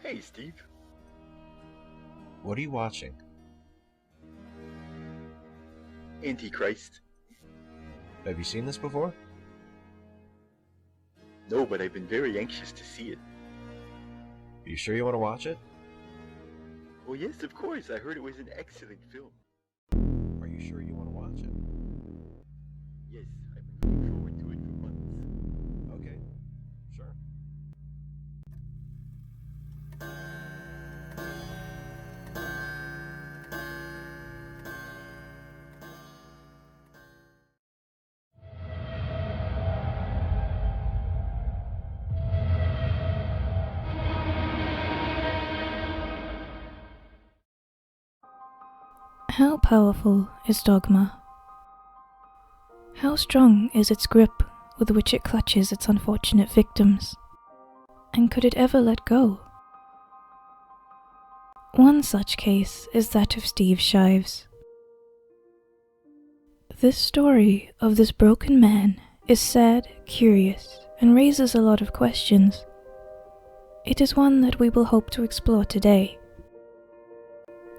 Hey, Steve. What are you watching? Antichrist. Have you seen this before? No, but I've been very anxious to see it. Are you sure you want to watch it? Oh yes, of course. I heard it was an excellent film. Are you sure you want to watch it? Yes, I've been looking forward to it for months. Okay, sure. How powerful is Dogma? How strong is its grip with which it clutches its unfortunate victims? And could it ever let go? One such case is that of Steve Shives. This story of this broken man is sad, curious, and raises a lot of questions. It is one that we will hope to explore today.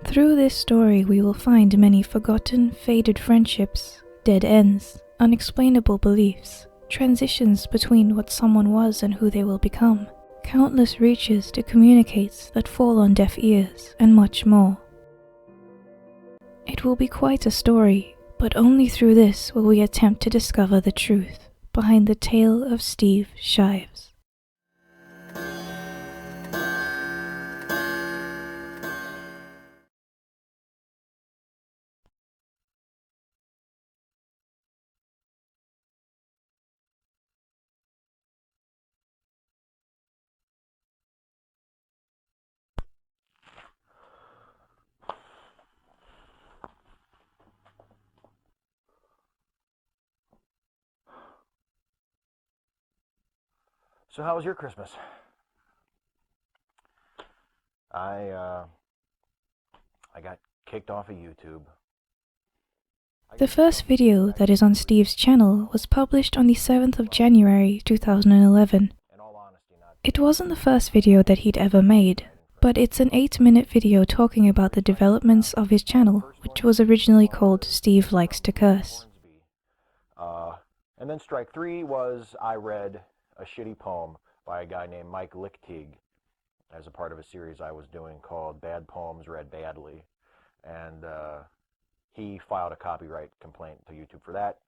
Through this story we will find many forgotten, faded friendships, dead ends, unexplainable beliefs, transitions between what someone was and who they will become, countless reaches to communicate that fall on deaf ears, and much more. It will be quite a story, but only through this will we attempt to discover the truth behind the tale of Steve Shives. So how was your Christmas? I got kicked off of YouTube. The first video that is on Steve's channel was published on the 7th of January 2011. In all honesty, not It wasn't the first video that he'd ever made, but it's an 8-minute video talking about the developments of his channel, which was originally called Steve Likes to Curse. And then strike three was I read a shitty poem by a guy named Mike Lichtig as a part of a series I was doing called Bad Poems Read Badly. And he filed a copyright complaint to YouTube for that,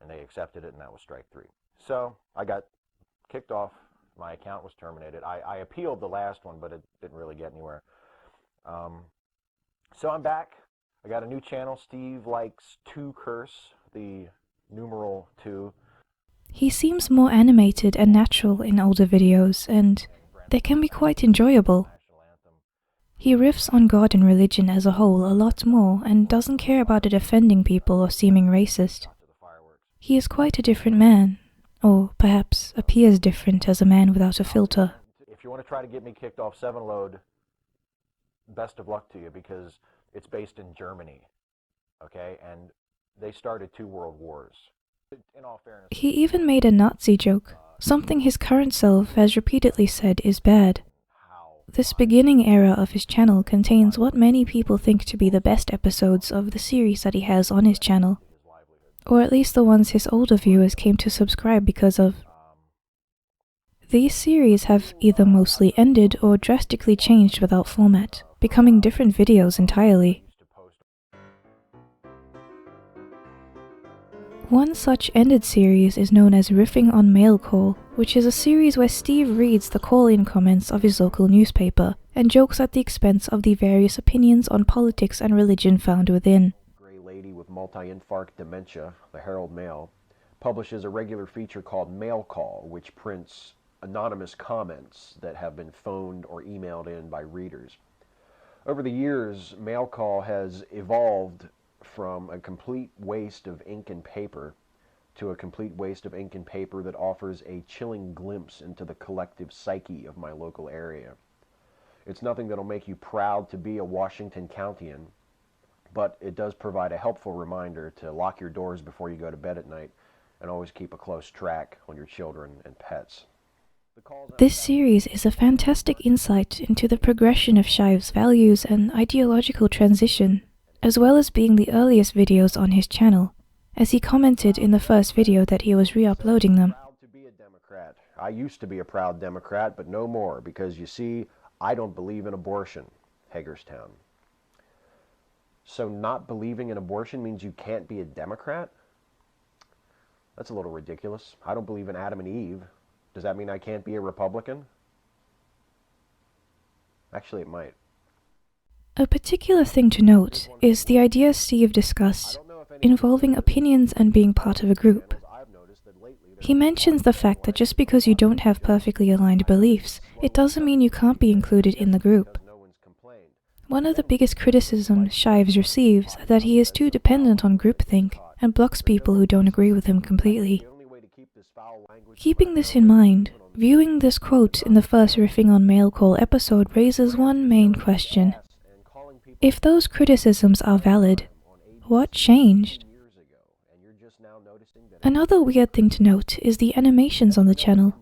and they accepted it, and that was strike three. So I got kicked off. My account was terminated. I appealed the last one, but it didn't really get anywhere. So I'm back. I got a new channel, Steve Likes to Curse, the numeral 2. He seems more animated and natural in older videos, and they can be quite enjoyable. He riffs on God and religion as a whole a lot more and doesn't care about it offending people or seeming racist. He is quite a different man, or perhaps appears different as a man without a filter. If you want to try to get me kicked off 7-Load, best of luck to you, because it's based in Germany, okay? And they started 2 world wars. In all fairness, He even made a Nazi joke, something his current self has repeatedly said is bad. This beginning era of his channel contains what many people think to be the best episodes of the series that he has on his channel, or at least the ones his older viewers came to subscribe because of. These series have either mostly ended or drastically changed without format, becoming different videos entirely. One such ended series is known as Riffing on Mail Call, which is a series where Steve reads the call-in comments of his local newspaper and jokes at the expense of the various opinions on politics and religion found within. Gray lady with multi-infarct dementia, the Herald Mail, publishes a regular feature called Mail Call, which prints anonymous comments that have been phoned or emailed in by readers. Over the years, Mail Call has evolved from a complete waste of ink and paper to a complete waste of ink and paper that offers a chilling glimpse into the collective psyche of my local area. It's nothing that'll make you proud to be a Washington Countyan, but it does provide a helpful reminder to lock your doors before you go to bed at night and always keep a close track on your children and pets. This series is a fantastic insight into the progression of Shives' values and ideological transition, as well as being the earliest videos on his channel, as he commented in the first video that he was re-uploading them. Proud to be a Democrat. I used to be a proud Democrat, but no more, because you see, I don't believe in abortion, Hagerstown. So not believing in abortion means you can't be a Democrat? That's a little ridiculous. I don't believe in Adam and Eve. Does that mean I can't be a Republican? Actually, it might. A particular thing to note is the idea Steve discussed involving opinions and being part of a group. He mentions the fact that just because you don't have perfectly aligned beliefs, it doesn't mean you can't be included in the group. One of the biggest criticisms Shives receives is that he is too dependent on groupthink and blocks people who don't agree with him completely. Keeping this in mind, viewing this quote in the first Riffing on Mail Call episode raises one main question. If those criticisms are valid, what changed? Another weird thing to note is the animations on the channel.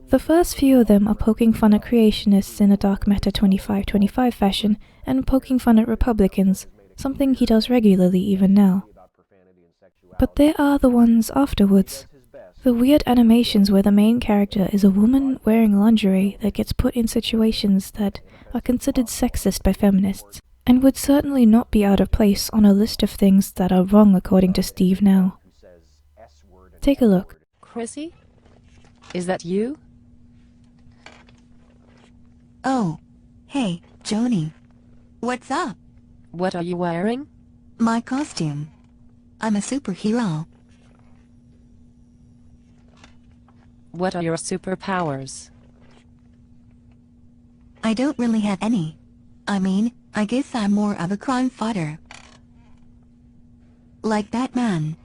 The first few of them are poking fun at creationists in a dark meta 25-25 fashion and poking fun at Republicans, something he does regularly even now. But there are the ones afterwards. The weird animations where the main character is a woman wearing lingerie that gets put in situations that are considered sexist by feminists, and would certainly not be out of place on a list of things that are wrong according to Steve now. Take a look. Chrissy? Is that you? Oh, hey, Joni. What's up? What are you wearing? My costume. I'm a superhero. What are your superpowers? I don't really have any. I mean, I guess I'm more of a crime fighter. Like Batman.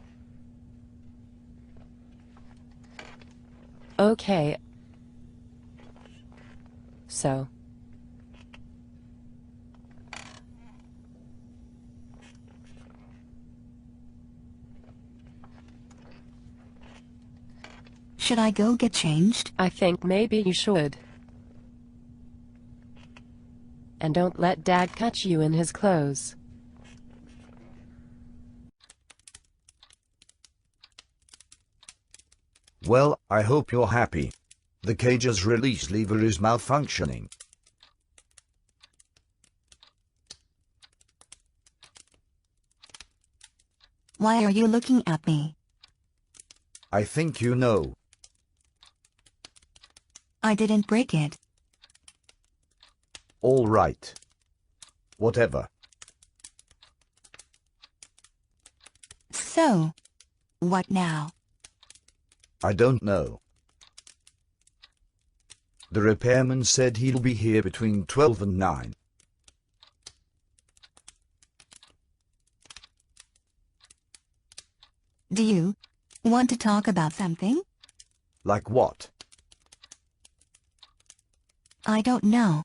Okay. So. Should I go get changed? I think maybe you should. And don't let Dad catch you in his clothes. Well, I hope you're happy. The cage's release lever is malfunctioning. Why are you looking at me? I think you know. I didn't break it. All right. Whatever. So, what now? I don't know. The repairman said he'll be here between 12 and 9. Do you want to talk about something? Like what? I don't know.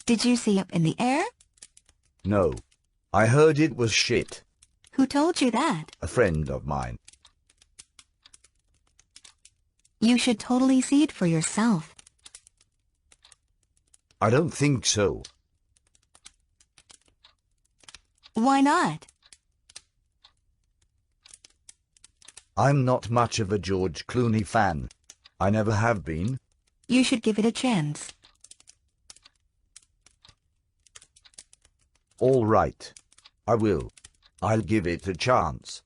Did you see up in the air? No. I heard it was shit. Who told you that? A friend of mine. You should totally see it for yourself. I don't think so. Why not? I'm not much of a George Clooney fan. I never have been. You should give it a chance. All right. I will. I'll give it a chance.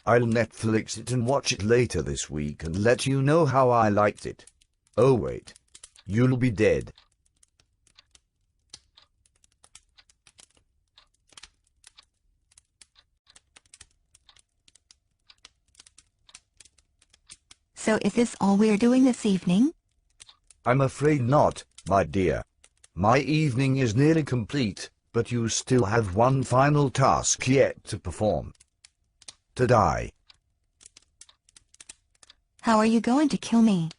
I'll Netflix it and watch it later this week and let you know how I liked it. Oh wait. You'll be dead. So is this all we're doing this evening? I'm afraid not, my dear. My evening is nearly complete, but you still have one final task yet to perform. To die. How are you going to kill me?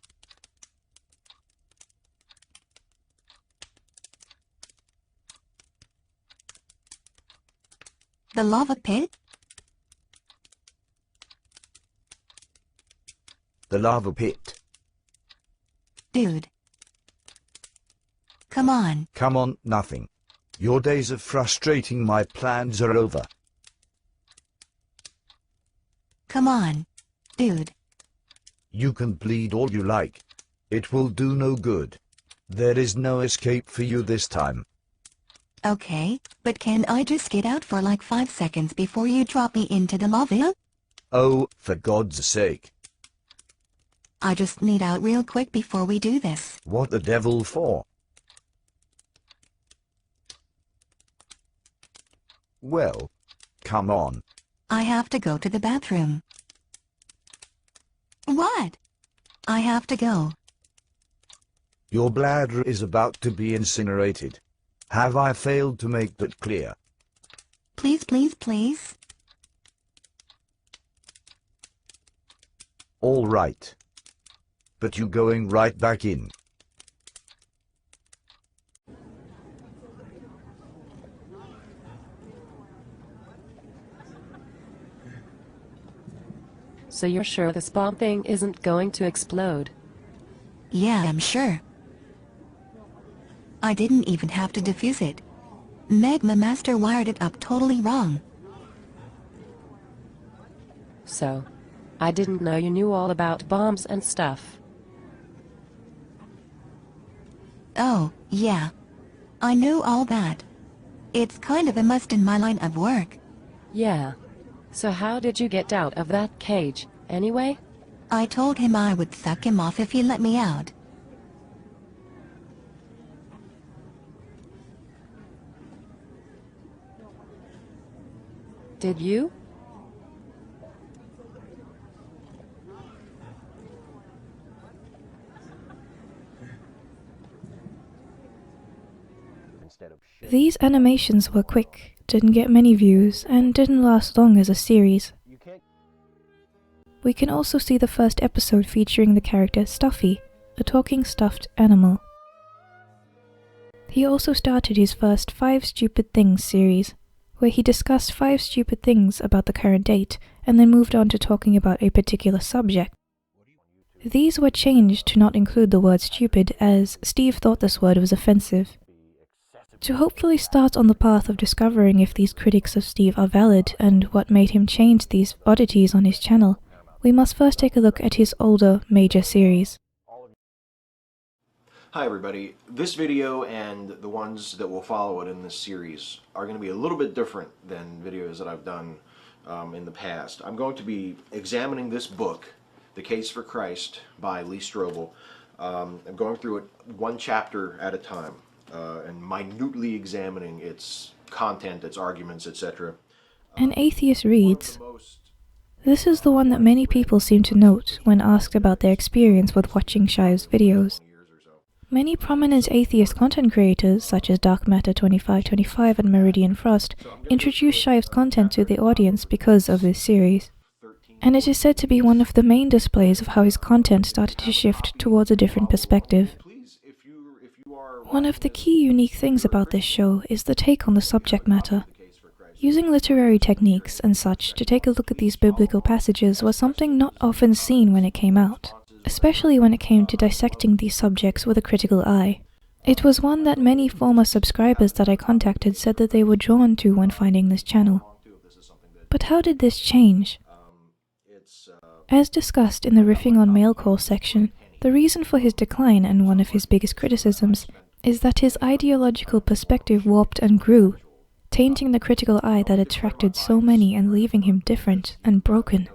The lava pit? The lava pit. dude. Come on. Come on, nothing. Your days of frustrating my plans are over. Come on, dude. You can plead all you like. It will do no good. There is no escape for you this time. Okay, but can I just get out for like 5 seconds before you drop me into the lava? Oh, for God's sake. I just need out real quick before we do this. What the devil for? Well, come on. I have to go to the bathroom. What? I have to go. Your bladder is about to be incinerated. Have I failed to make that clear? Please, please, please. All right. But you going right back in. So you're sure this bomb thing isn't going to explode? Yeah, I'm sure. I didn't even have to defuse it. Magma Master wired it up totally wrong. So, I didn't know you knew all about bombs and stuff. Oh, yeah. I knew all that. It's kind of a must in my line of work. Yeah. So how did you get out of that cage, anyway? I told him I would suck him off if he let me out. Did you? Instead of shit. These animations were quick, didn't get many views, and didn't last long as a series. You can't. We can also see the first episode featuring the character Stuffy, a talking stuffed animal. He also started his first 5 Stupid Things series, where he discussed 5 stupid things about the current date and then moved on to talking about a particular subject. These were changed to not include the word stupid, as Steve thought this word was offensive. To hopefully start on the path of discovering if these critics of Steve are valid and what made him change these oddities on his channel, we must first take a look at his older major series. Hi everybody. This video and the ones that will follow it in this series are going to be a little bit different than videos that I've done in the past. I'm going to be examining this book, The Case for Christ by Lee Strobel. I'm going through it one chapter at a time and minutely examining its content, its arguments, etc. An Atheist Reads. This is the one that many people seem to note when asked about their experience with watching Shives' videos. Many prominent atheist content creators, such as Dark Matter 2525 and Meridian Frost, introduced Shives' content to the audience because of this series. And it is said to be one of the main displays of how his content started to shift towards a different perspective. One of the key unique things about this show is the take on the subject matter. Using literary techniques and such to take a look at these biblical passages was something not often seen when it came out, especially when it came to dissecting these subjects with a critical eye. It was one that many former subscribers that I contacted said that they were drawn to when finding this channel. But how did this change? As discussed in the Riffing on Mailcore section, the reason for his decline and one of his biggest criticisms is that his ideological perspective warped and grew, tainting the critical eye that attracted so many and leaving him different and broken.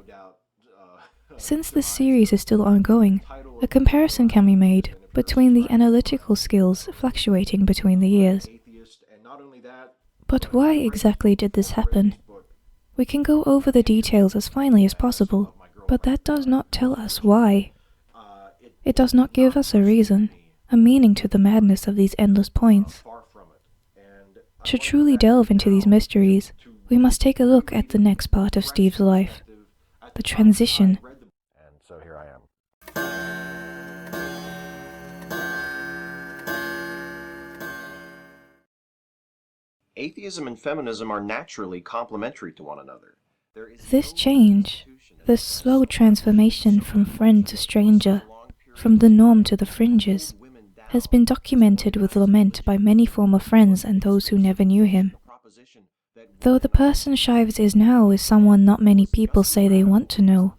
Since this series is still ongoing, a comparison can be made between the analytical skills fluctuating between the years. But why exactly did this happen? We can go over the details as finely as possible, but that does not tell us why. It does not give us a reason, a meaning to the madness of these endless points. To truly delve into these mysteries, we must take a look at the next part of Steve's life, the transition. And so here I am. Atheism and feminism are naturally complementary to one another. This change, this slow transformation from friend to stranger, from the norm to the fringes, has been documented with lament by many former friends and those who never knew him. Though the person Shives is now is someone not many people say they want to know,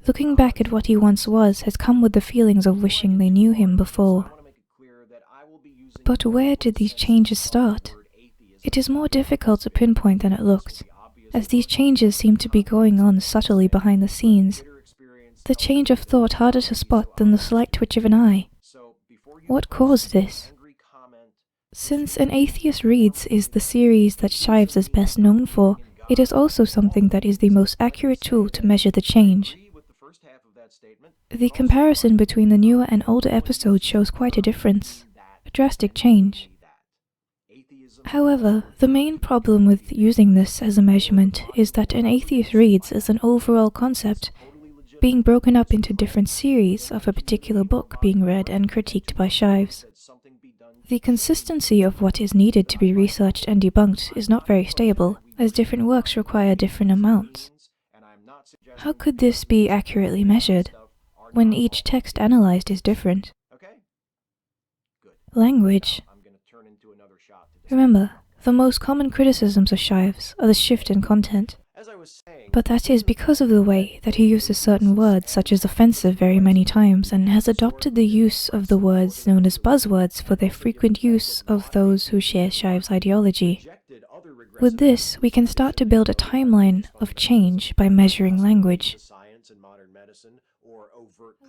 looking back at what he once was has come with the feelings of wishing they knew him before. But where did these changes start? It is more difficult to pinpoint than it looked, as these changes seem to be going on subtly behind the scenes. The change of thought harder to spot than the slight twitch of an eye. What caused this? Since An Atheist Reads is the series that Shives is best known for, it is also something that is the most accurate tool to measure the change. The comparison between the newer and older episodes shows quite a difference, a drastic change. However, the main problem with using this as a measurement is that An Atheist Reads is an overall concept, being broken up into different series of a particular book being read and critiqued by Shives. The consistency of what is needed to be researched and debunked is not very stable, as different works require different amounts. How could this be accurately measured, when each text analyzed is different? Language. Remember, the most common criticisms of Shives are the shift in content. But that is because of the way that he uses certain words such as offensive very many times and has adopted the use of the words known as buzzwords for their frequent use of those who share Shives' ideology. With this, we can start to build a timeline of change by measuring language.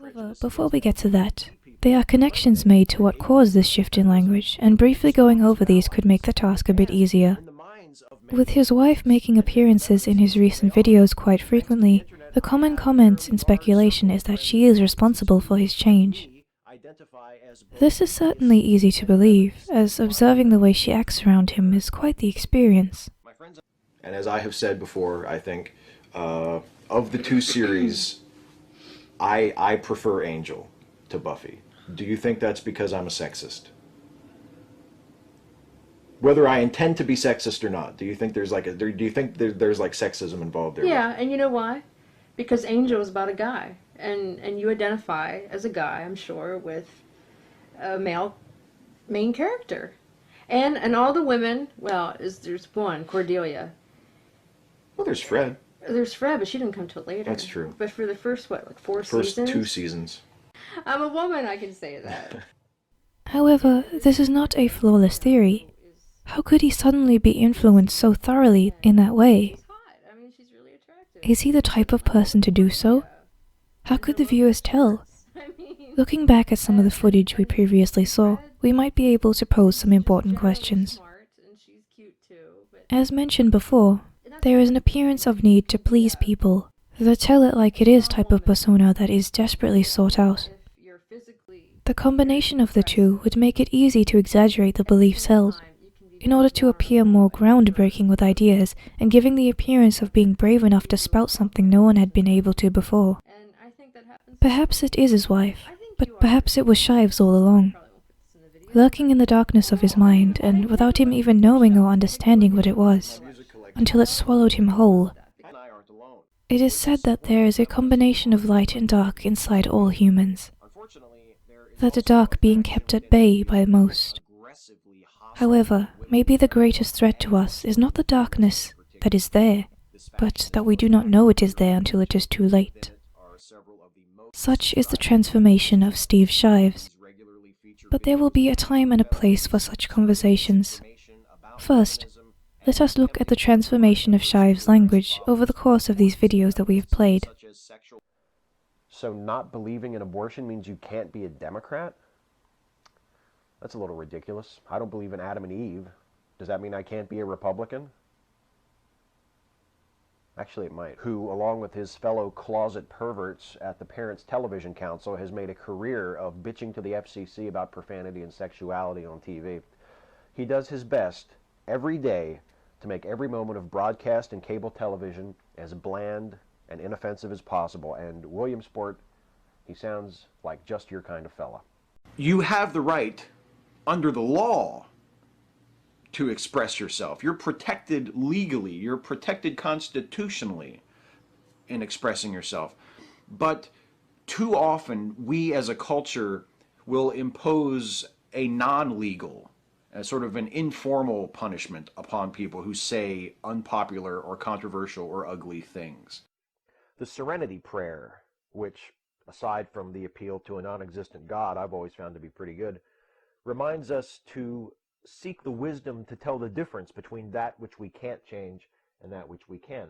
However, before we get to that, there are connections made to what caused this shift in language, and briefly going over these could make the task a bit easier. With his wife making appearances in his recent videos quite frequently, the common comment and speculation is that she is responsible for his change. This is certainly easy to believe, as observing the way she acts around him is quite the experience. And as I have said before, I think, of the two series, I prefer Angel to Buffy. Do you think that's because I'm a sexist? Whether I intend to be sexist or not, do you think there's like there's like sexism involved there? Yeah, and you know why? Because Angel is about a guy, and you identify as a guy, I'm sure, with a male main character, and all the women. Well, there's one, Cordelia. Well, there's Fred. There's Fred, but she didn't come till later. That's true. But for the first four first seasons? 2 seasons. I'm a woman, I can say that. However, this is not a flawless theory. How could he suddenly be influenced so thoroughly in that way? She's really attractive. Is he the type of person to do so? How could the viewers tell? Looking back at some of the footage we previously saw, we might be able to pose some important questions. As mentioned before, there is an appearance of need to please people, the tell it like it is type of persona that is desperately sought out. The combination of the two would make it easy to exaggerate the beliefs held, in order to appear more groundbreaking with ideas and giving the appearance of being brave enough to spout something no one had been able to before. Perhaps it is his wife, but perhaps it was Shives all along, lurking in the darkness of his mind and without him even knowing or understanding what it was, until it swallowed him whole. It is said that there is a combination of light and dark inside all humans, that the dark being kept at bay by most. However, maybe the greatest threat to us is not the darkness that is there, but that we do not know it is there until it is too late. Such is the transformation of Steve Shives. But there will be a time and a place for such conversations. First, let us look at the transformation of Shives' language over the course of these videos that we have played. So not believing in abortion means you can't be a Democrat? That's a little ridiculous. I don't believe in Adam and Eve. Does that mean I can't be a Republican? Actually, it might. Who, along with his fellow closet perverts at the Parents Television Council, has made a career of bitching to the FCC about profanity and sexuality on TV. He does his best every day to make every moment of broadcast and cable television as bland and inoffensive as possible. And William Sport, he sounds like just your kind of fella. You have the right, under the law, to express yourself. You're protected legally. You're protected constitutionally in expressing yourself. But too often we as a culture will impose a non-legal, sort of an informal punishment upon people who say unpopular or controversial or ugly things. The Serenity Prayer, which, aside from the appeal to a non-existent God, I've always found to be pretty good, reminds us to seek the wisdom to tell the difference between that which we can't change and that which we can.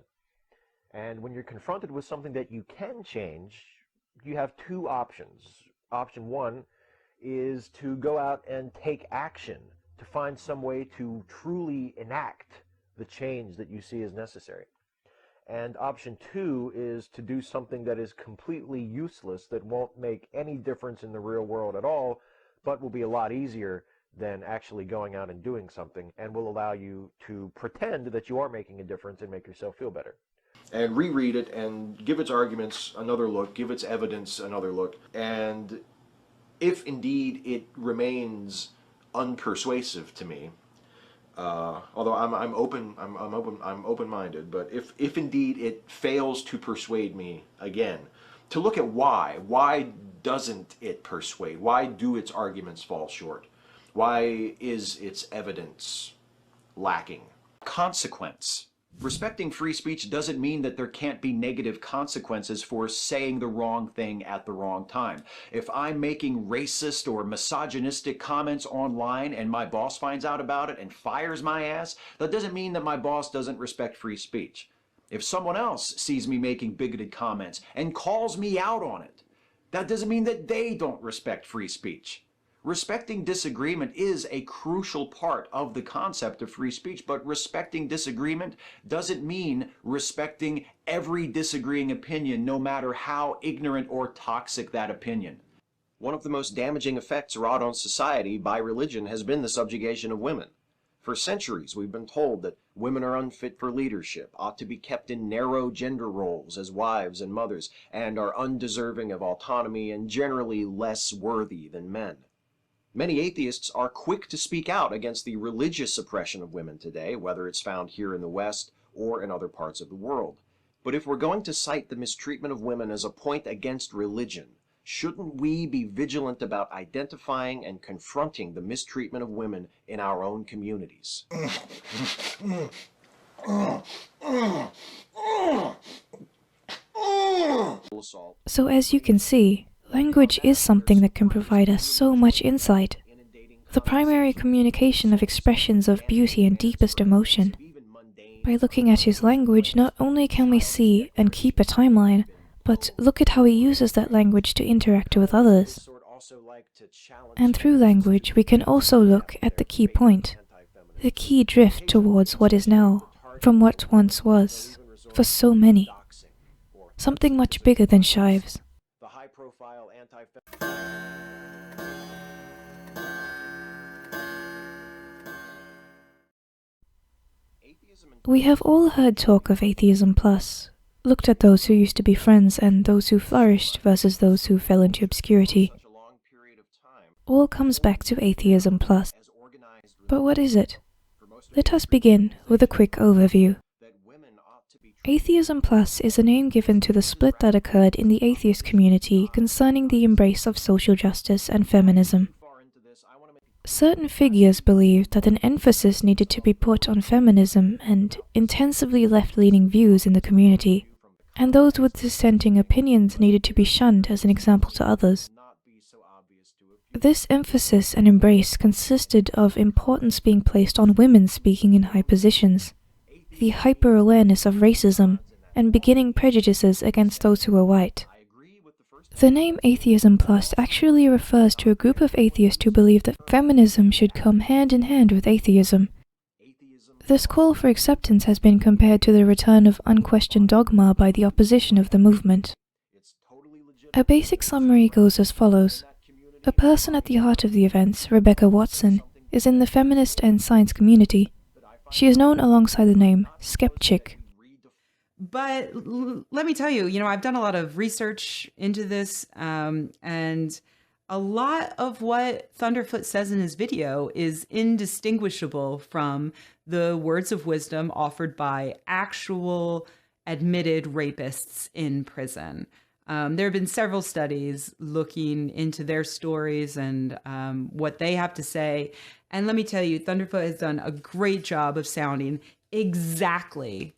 And when you're confronted with something that you can change, you have two options. Option one is to go out and take action, to find some way to truly enact the change that you see as necessary. And option two is to do something that is completely useless, that won't make any difference in the real world at all, but will be a lot easier than actually going out and doing something, and will allow you to pretend that you are making a difference and make yourself feel better. And reread it and give its arguments another look, give its evidence another look, and if indeed it remains unpersuasive to me, although I'm open-minded, but if indeed it fails to persuade me again, to look at why doesn't it persuade? Why do its arguments fall short? Why is its evidence lacking? Consequence. Respecting free speech doesn't mean that there can't be negative consequences for saying the wrong thing at the wrong time. If I'm making racist or misogynistic comments online and my boss finds out about it and fires my ass, that doesn't mean that my boss doesn't respect free speech. If someone else sees me making bigoted comments and calls me out on it, that doesn't mean that they don't respect free speech. Respecting disagreement is a crucial part of the concept of free speech, but respecting disagreement doesn't mean respecting every disagreeing opinion, no matter how ignorant or toxic that opinion. One of the most damaging effects wrought on society by religion has been the subjugation of women. For centuries, we've been told that women are unfit for leadership, ought to be kept in narrow gender roles as wives and mothers, and are undeserving of autonomy and generally less worthy than men. Many atheists are quick to speak out against the religious oppression of women today, whether it's found here in the West or in other parts of the world. But if we're going to cite the mistreatment of women as a point against religion, shouldn't we be vigilant about identifying and confronting the mistreatment of women in our own communities? So as you can see, language is something that can provide us so much insight. The primary communication of expressions of beauty and deepest emotion. By looking at his language, not only can we see and keep a timeline, but look at how he uses that language to interact with others. And through language, we can also look at the key point, the key drift towards what is now, from what once was, for so many. Something much bigger than Shives. We have all heard talk of Atheism Plus, looked at those who used to be friends and those who flourished versus those who fell into obscurity. All comes back to Atheism Plus. But what is it? Let us begin with a quick overview. Atheism Plus is a name given to the split that occurred in the atheist community concerning the embrace of social justice and feminism. Certain figures believed that an emphasis needed to be put on feminism and intensively left-leaning views in the community, and those with dissenting opinions needed to be shunned as an example to others. This emphasis and embrace consisted of importance being placed on women speaking in high positions, the hyper-awareness of racism, and beginning prejudices against those who were white. The name Atheism Plus actually refers to a group of atheists who believe that feminism should come hand in hand with atheism. This call for acceptance has been compared to the return of unquestioned dogma by the opposition of the movement. A basic summary goes as follows. A person at the heart of the events, Rebecca Watson, is in the feminist and science community. She is known alongside the name Skeptic. But let me tell you, I've done a lot of research into this, and a lot of what Thunderfoot says in his video is indistinguishable from the words of wisdom offered by actual admitted rapists in prison. There have been several studies looking into their stories and what they have to say. And let me tell you, Thunderfoot has done a great job of sounding exactly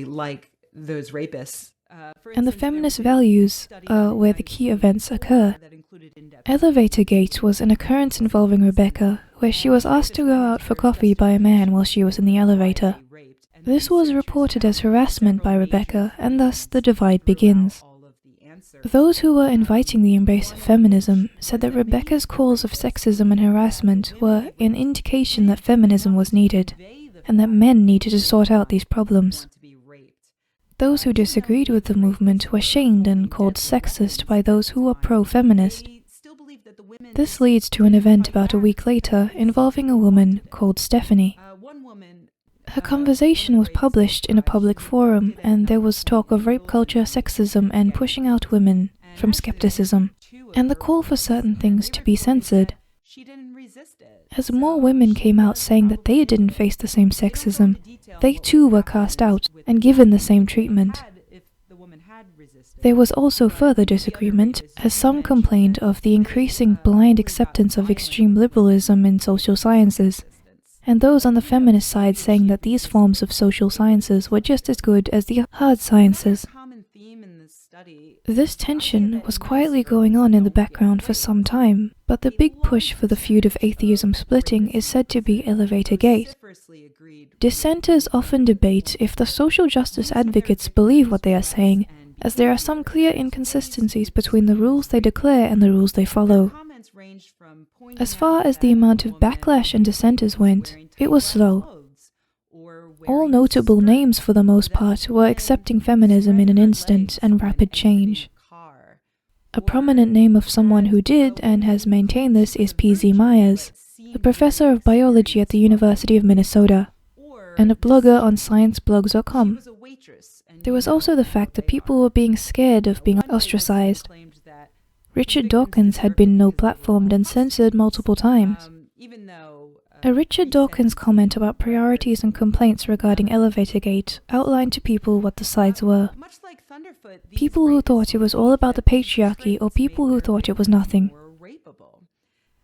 like those rapists. And the feminist values are where the key events occur. Elevator Gate was an occurrence involving Rebecca, where she was asked to go out for coffee by a man while she was in the elevator. This was reported as harassment by Rebecca, and thus the divide begins. Those who were inviting the embrace of feminism said that Rebecca's calls of sexism and harassment were an indication that feminism was needed, and that men needed to sort out these problems. Those who disagreed with the movement were shamed and called sexist by those who were pro-feminist. This leads to an event about a week later involving a woman called Stephanie. Her conversation was published in a public forum, and there was talk of rape culture, sexism, and pushing out women from skepticism, and the call for certain things to be censored. As more women came out saying that they didn't face the same sexism, they too were cast out and given the same treatment. There was also further disagreement, as some complained of the increasing blind acceptance of extreme liberalism in social sciences, and those on the feminist side saying that these forms of social sciences were just as good as the hard sciences. This tension was quietly going on in the background for some time, but the big push for the feud of atheism splitting is said to be Elevator Gate. Dissenters often debate if the social justice advocates believe what they are saying, as there are some clear inconsistencies between the rules they declare and the rules they follow. As far as the amount of backlash and dissenters went, it was slow. All notable names for the most part were accepting feminism in an instant and rapid change. A prominent name of someone who did and has maintained this is P.Z. Myers, a professor of biology at the University of Minnesota, and a blogger on scienceblogs.com. There was also the fact that people were being scared of being ostracized. Richard Dawkins had been no-platformed and censored multiple times. A Richard Dawkins comment about priorities and complaints regarding Elevator Gate outlined to people what the sides were. People who thought it was all about the patriarchy or people who thought it was nothing.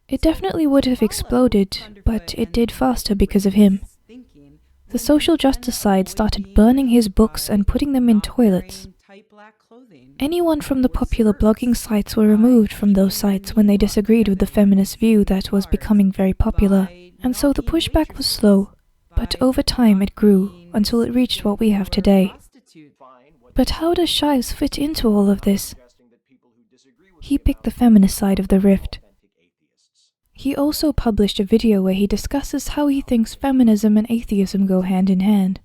It definitely would have exploded, but it did faster because of him. The social justice side started burning his books and putting them in toilets. Anyone from the popular blogging sites were removed from those sites when they disagreed with the feminist view that was becoming very popular, and so the pushback was slow, but over time it grew until it reached what we have today. But how does Shives fit into all of this? He picked the feminist side of the rift. He also published a video where he discusses how he thinks feminism and atheism go hand in hand.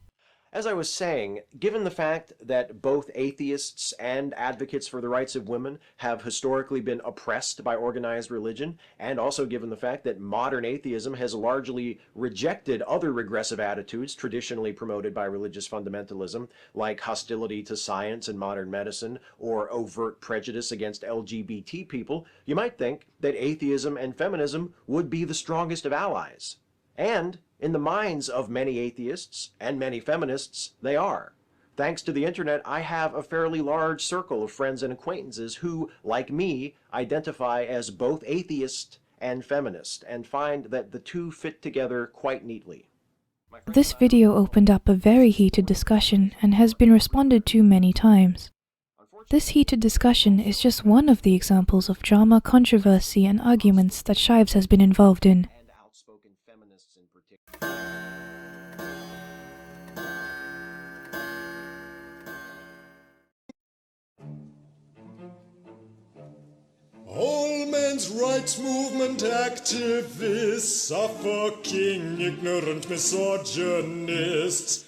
As I was saying, given the fact that both atheists and advocates for the rights of women have historically been oppressed by organized religion, and also given the fact that modern atheism has largely rejected other regressive attitudes traditionally promoted by religious fundamentalism, like hostility to science and modern medicine, or overt prejudice against LGBT people, you might think that atheism and feminism would be the strongest of allies. And in the minds of many atheists and many feminists, they are. Thanks to the internet, I have a fairly large circle of friends and acquaintances who, like me, identify as both atheist and feminist, and find that the two fit together quite neatly. This video opened up a very heated discussion and has been responded to many times. This heated discussion is just one of the examples of drama, controversy, and arguments that Shives has been involved in. All men's rights movement activists are fucking ignorant misogynists.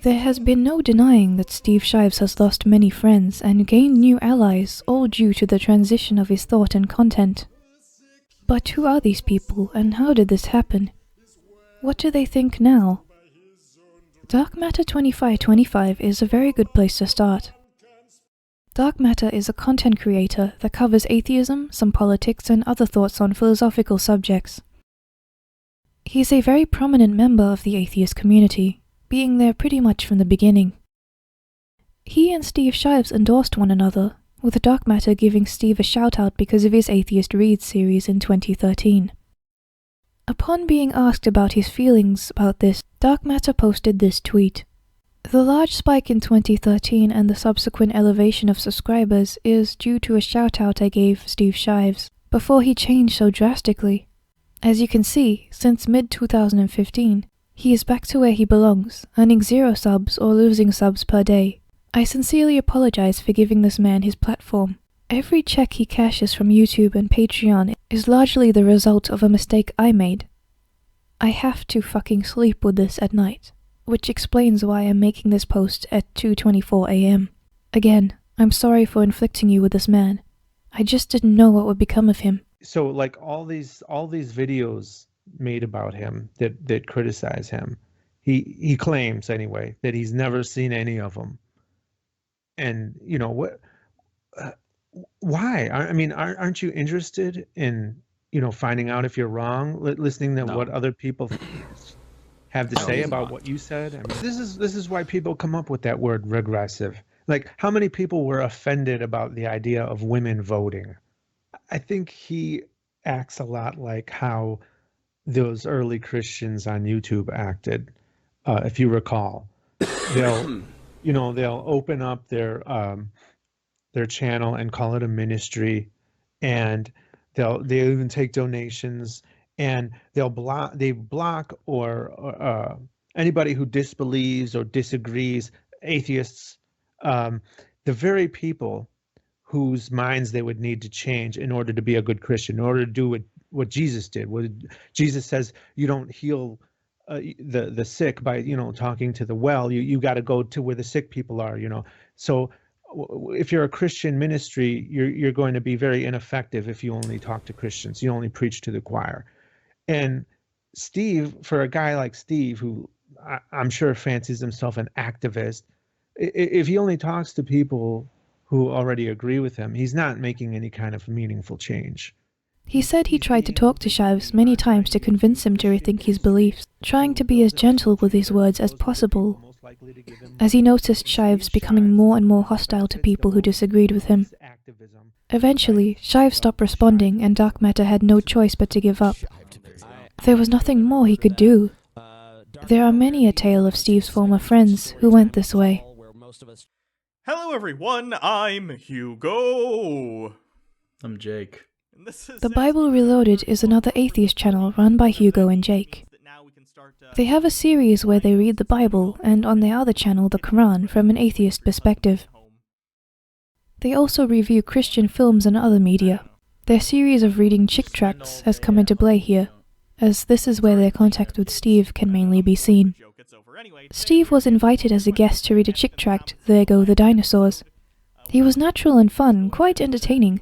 There has been no denying that Steve Shives has lost many friends and gained new allies, all due to the transition of his thought and content. But who are these people, and how did this happen? What do they think now? Dark Matter 2525 is a very good place to start. Dark Matter is a content creator that covers atheism, some politics, and other thoughts on philosophical subjects. He is a very prominent member of the atheist community, being there pretty much from the beginning. He and Steve Shives endorsed one another, with Dogma giving Steve a shout-out because of his Atheist Reads series in 2013. Upon being asked about his feelings about this, Dogma posted this tweet. The large spike in 2013 and the subsequent elevation of subscribers is due to a shout-out I gave Steve Shives before he changed so drastically. As you can see, since mid-2015, he is back to where he belongs, earning 0 subs or losing subs per day. I sincerely apologize for giving this man his platform. Every check he cashes from YouTube and Patreon is largely the result of a mistake I made. I have to fucking sleep with this at night, which explains why I'm making this post at 2:24 AM. Again, I'm sorry for inflicting you with this man. I just didn't know what would become of him. So like all these videos made about him that criticize him, he claims anyway that he's never seen any of them. And you know what? Why? I mean, aren't you interested in finding out if you're wrong, listening to what other people have to say about what you said? I mean, this is why people come up with that word regressive. Like, how many people were offended about the idea of women voting? I think he acts a lot like how those early Christians on YouTube acted. If you recall, they'll open up their channel and call it a ministry, and they'll even take donations, and they block or anybody who disbelieves or disagrees, atheists, the very people whose minds they would need to change in order to be a good Christian, in order to do what Jesus did. What Jesus says, you don't heal the sick by talking to the well. You got to go to where the sick people are. So if you're a Christian ministry, you're going to be very ineffective if you only talk to Christians. You only preach to the choir. And Steve, for a guy like Steve, who I'm sure fancies himself an activist, if he only talks to people who already agree with him, he's not making any kind of meaningful change. He said he tried to talk to Shives many times to convince him to rethink his beliefs, trying to be as gentle with his words as possible, as he noticed Shives becoming more and more hostile to people who disagreed with him. Eventually, Shives stopped responding and Dark Matter had no choice but to give up. There was nothing more he could do. There are many a tale of Steve's former friends who went this way. Hello everyone, I'm Hugo. I'm Jake. The Bible Reloaded is another atheist channel run by Hugo and Jake. They have a series where they read the Bible and on their other channel the Quran from an atheist perspective. They also review Christian films and other media. Their series of reading chick tracts has come into play here, as this is where their contact with Steve can mainly be seen. Steve was invited as a guest to read a chick tract, There Go the Dinosaurs. He was natural and fun, quite entertaining,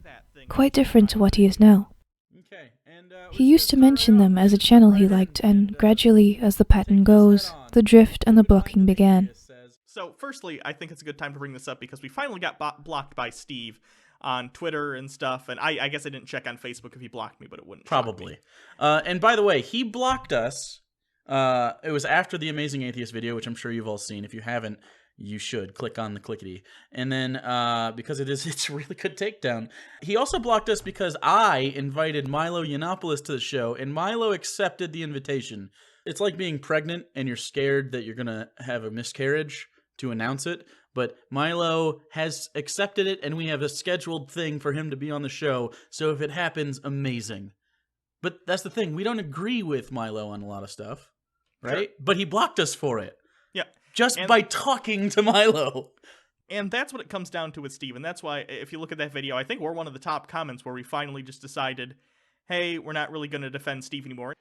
quite different to what he is now. He used to mention them as a channel he liked, and gradually, as the pattern goes, the drift and the blocking began. So, firstly, I think it's a good time to bring this up because we finally got blocked by Steve on Twitter and stuff, and I guess I didn't check on Facebook if he blocked me, but it wouldn't. Probably. And by the way, he blocked us. It was after the Amazing Atheist video, which I'm sure you've all seen. If you haven't, you should click on the clickety. And then because it's a really good takedown. He also blocked us because I invited Milo Yiannopoulos to the show, and Milo accepted the invitation. It's like being pregnant and you're scared that you're gonna have a miscarriage to announce it, but Milo has accepted it, and we have a scheduled thing for him to be on the show. So if it happens, amazing. But that's the thing, we don't agree with Milo on a lot of stuff, right? Sure. But he blocked us for it. Yeah. Just by talking to Milo. And that's what it comes down to with Steve, and that's why, if you look at that video, I think we're one of the top comments where we finally just decided, hey, we're not really going to defend Steve anymore.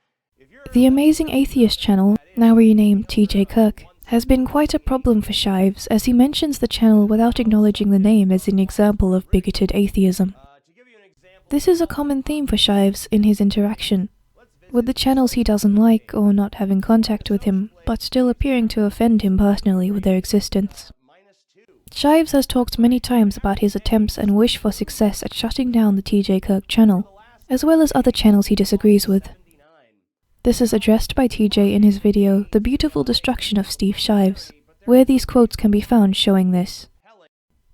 The Amazing Atheist channel, now renamed TJ Kirk, has been quite a problem for Shives, as he mentions the channel without acknowledging the name as an example of bigoted atheism. This is a common theme for Shives in his interaction with the channels he doesn't like or not having contact with him, but still appearing to offend him personally with their existence. Shives has talked many times about his attempts and wish for success at shutting down the TJ Kirk channel, as well as other channels he disagrees with. This is addressed by TJ in his video, The Beautiful Destruction of Steve Shives, where these quotes can be found showing this.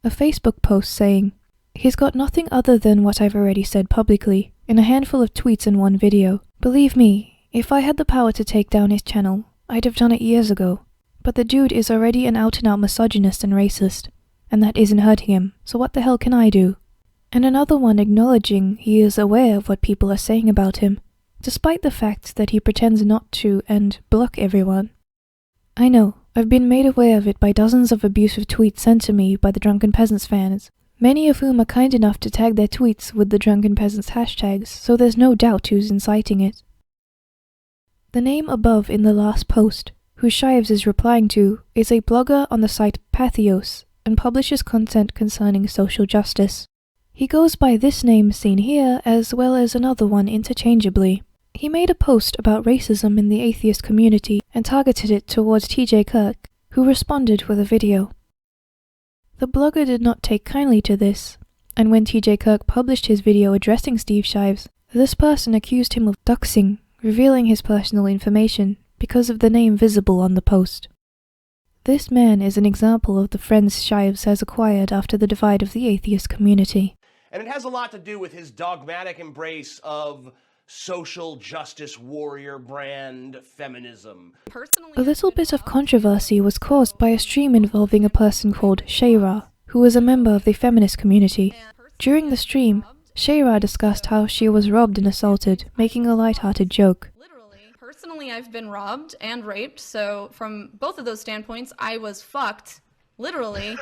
a Facebook post saying, "He's got nothing other than what I've already said publicly, in a handful of tweets and one video. Believe me, if I had the power to take down his channel, I'd have done it years ago. But the dude is already an out-and-out misogynist and racist, and that isn't hurting him, so what the hell can I do?" And another one acknowledging he is aware of what people are saying about him, despite the fact that he pretends not to and block everyone. I know, I've been made aware of it by dozens of abusive tweets sent to me by the Drunken Peasants fans, many of whom are kind enough to tag their tweets with the Drunken Peasants hashtags, so there's no doubt who's inciting it. The name above in the last post, who Shives is replying to, is a blogger on the site Patheos and publishes content concerning social justice. He goes by this name seen here as well as another one interchangeably. He made a post about racism in the atheist community and targeted it towards TJ Kirk, who responded with a video. The blogger did not take kindly to this, and when TJ Kirk published his video addressing Steve Shives, this person accused him of doxing, revealing his personal information because of the name visible on the post. This man is an example of the friends Shives has acquired after the divide of the atheist community. And it has a lot to do with his dogmatic embrace of social justice warrior brand feminism. A little bit of controversy was caused by a stream involving a person called Shayra, who was a member of the feminist community. During the stream, Shayra discussed how she was robbed and assaulted, making a light-hearted joke. Personally, I've been robbed and raped, so from both of those standpoints, I was fucked, literally.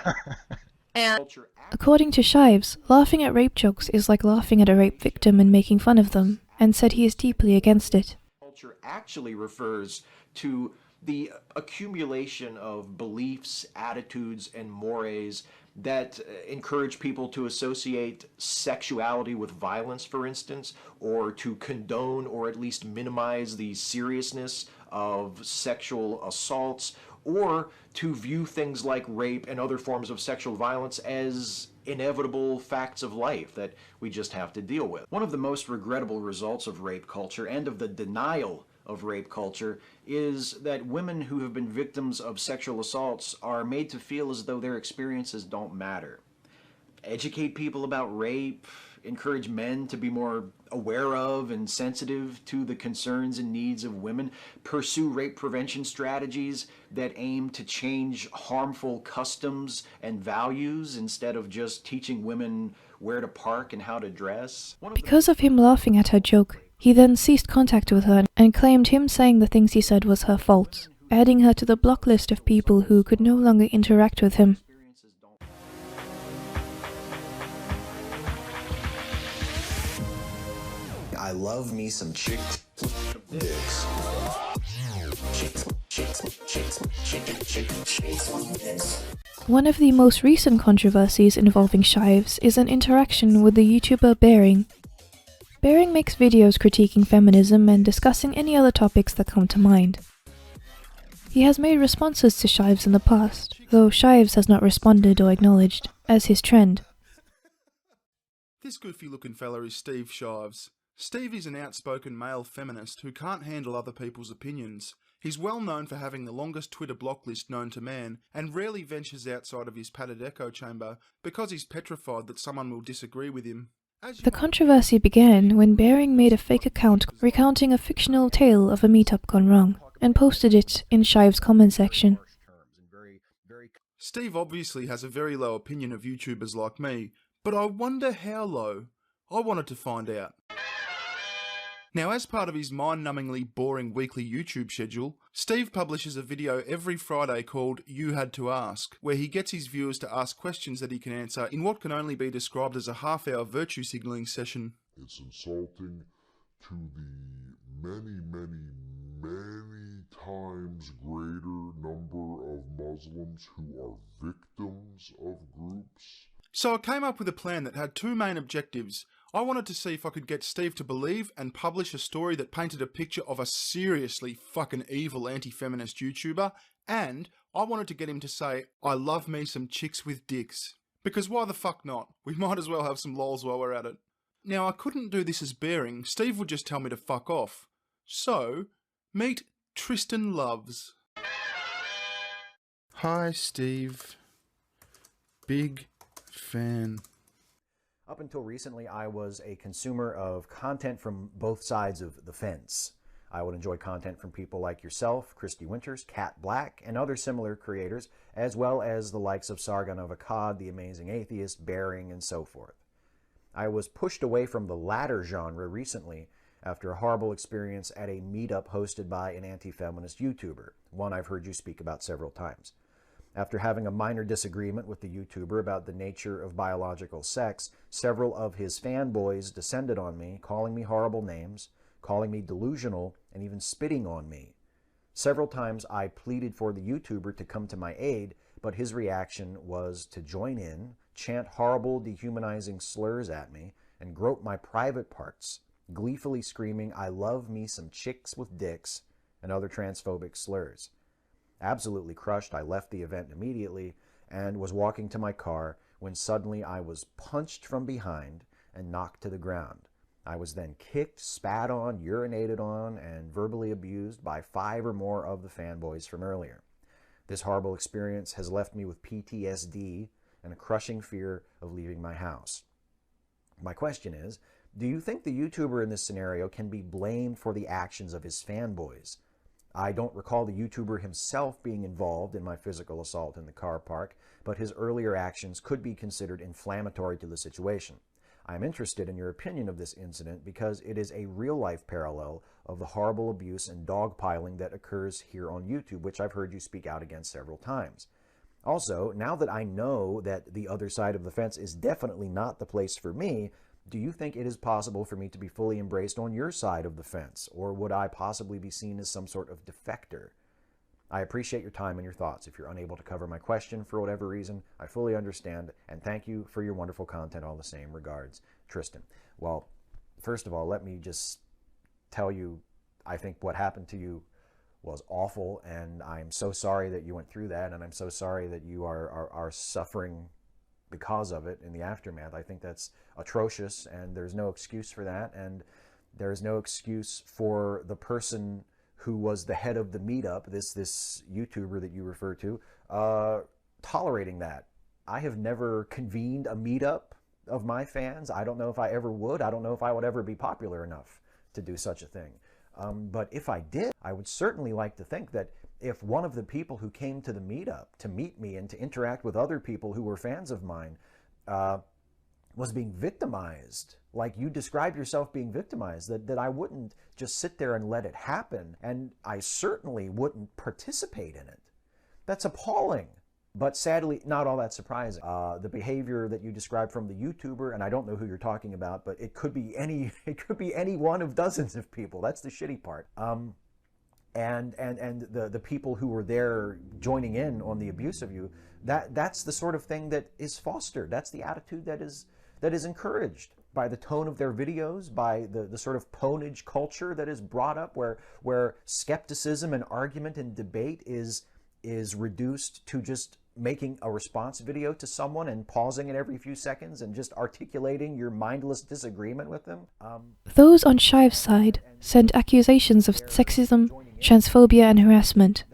And according to Shives, laughing at rape jokes is like laughing at a rape victim and making fun of them, and said he is deeply against it. Culture actually refers to the accumulation of beliefs, attitudes, and mores that encourage people to associate sexuality with violence, for instance, or to condone or at least minimize the seriousness of sexual assaults, or to view things like rape and other forms of sexual violence as inevitable facts of life that we just have to deal with. One of the most regrettable results of rape culture and of the denial of rape culture is that women who have been victims of sexual assaults are made to feel as though their experiences don't matter. Educate people about rape, encourage men to be more aware of and sensitive to the concerns and needs of women, pursue rape prevention strategies that aim to change harmful customs and values instead of just teaching women where to park and how to dress. Because of him laughing at her joke, he then ceased contact with her and claimed him saying the things he said was her fault, adding her to the block list of people who could no longer interact with him. I love me some chick dicks. One of the most recent controversies involving Shives is an interaction with the YouTuber Bearing. Bearing makes videos critiquing feminism and discussing any other topics that come to mind. He has made responses to Shives in the past, though Shives has not responded or acknowledged, as his trend. This goofy-looking fella is Steve Shives. Steve is an outspoken male feminist who can't handle other people's opinions. He's well known for having the longest Twitter block list known to man, and rarely ventures outside of his padded echo chamber because he's petrified that someone will disagree with him. The controversy began when Bearing made a fake account recounting a fictional tale of a meetup gone wrong, and posted it in Shives' comment section. Steve obviously has a very low opinion of YouTubers like me, but I wonder how low. I wanted to find out. Now, as part of his mind-numbingly boring weekly YouTube schedule, Steve publishes a video every Friday called You Had to Ask, where he gets his viewers to ask questions that he can answer in what can only be described as a half-hour virtue signalling session. It's insulting to the many times greater number of Muslims who are victims of groups. So I came up with a plan that had two main objectives. I wanted to see if I could get Steve to believe and publish a story that painted a picture of a seriously fucking evil anti-feminist YouTuber, and I wanted to get him to say, I love me some chicks with dicks. Because why the fuck not? We might as well have some lols while we're at it. Now, I couldn't do this as Bearing. Steve would just tell me to fuck off. So, meet Tristan Loves. Hi, Steve. Big Fan. Up until recently, I was a consumer of content from both sides of the fence. I would enjoy content from people like yourself, Christy Winters, Cat Black, and other similar creators, as well as the likes of Sargon of Akkad, The Amazing Atheist, Bearing, and so forth. I was pushed away from the latter genre recently after a horrible experience at a meetup hosted by an anti-feminist YouTuber, one I've heard you speak about several times. After having a minor disagreement with the YouTuber about the nature of biological sex, several of his fanboys descended on me, calling me horrible names, calling me delusional, and even spitting on me. Several times I pleaded for the YouTuber to come to my aid, but his reaction was to join in, chant horrible, dehumanizing slurs at me, and grope my private parts, gleefully screaming, "I love me some chicks with dicks," and other transphobic slurs. Absolutely crushed, I left the event immediately and was walking to my car when suddenly I was punched from behind and knocked to the ground. I was then kicked, spat on, urinated on, and verbally abused by 5 or more of the fanboys from earlier. This horrible experience has left me with PTSD and a crushing fear of leaving my house. My question is, do you think the YouTuber in this scenario can be blamed for the actions of his fanboys? I don't recall the YouTuber himself being involved in my physical assault in the car park, but his earlier actions could be considered inflammatory to the situation. I am interested in your opinion of this incident because it is a real-life parallel of the horrible abuse and dogpiling that occurs here on YouTube, which I've heard you speak out against several times. Also, now that I know that the other side of the fence is definitely not the place for me, do you think it is possible for me to be fully embraced on your side of the fence, or would I possibly be seen as some sort of defector? I appreciate your time and your thoughts. If you're unable to cover my question for whatever reason, I fully understand, and thank you for your wonderful content all the same. Regards, Tristan. Well, first of all, let me just tell you, I think what happened to you was awful, and I'm so sorry that you went through that, and I'm so sorry that you are suffering because of it in the aftermath. I think that's atrocious, and there's no excuse for that, and there's no excuse for the person who was the head of the meetup, this YouTuber that you refer to, tolerating that. I have never convened a meetup of my fans. I don't know if I ever would. I don't know if I would ever be popular enough to do such a thing. But if I did, I would certainly like to think that if one of the people who came to the meetup to meet me and to interact with other people who were fans of mine was being victimized, like you described yourself being victimized, that I wouldn't just sit there and let it happen, and I certainly wouldn't participate in it. That's appalling, but sadly not all that surprising. The behavior that you described from the YouTuber, and I don't know who you're talking about, but it could be any one of dozens of people. That's the shitty part. And the people who were there joining in on the abuse of you, that's the sort of thing that is fostered. That's the attitude that is encouraged by the tone of their videos, by the sort of ponage culture that is brought up, where skepticism and argument and debate is reduced to just making a response video to someone and pausing it every few seconds and just articulating your mindless disagreement with them. Those on Shives' side sent accusations of sexism, transphobia and harassment.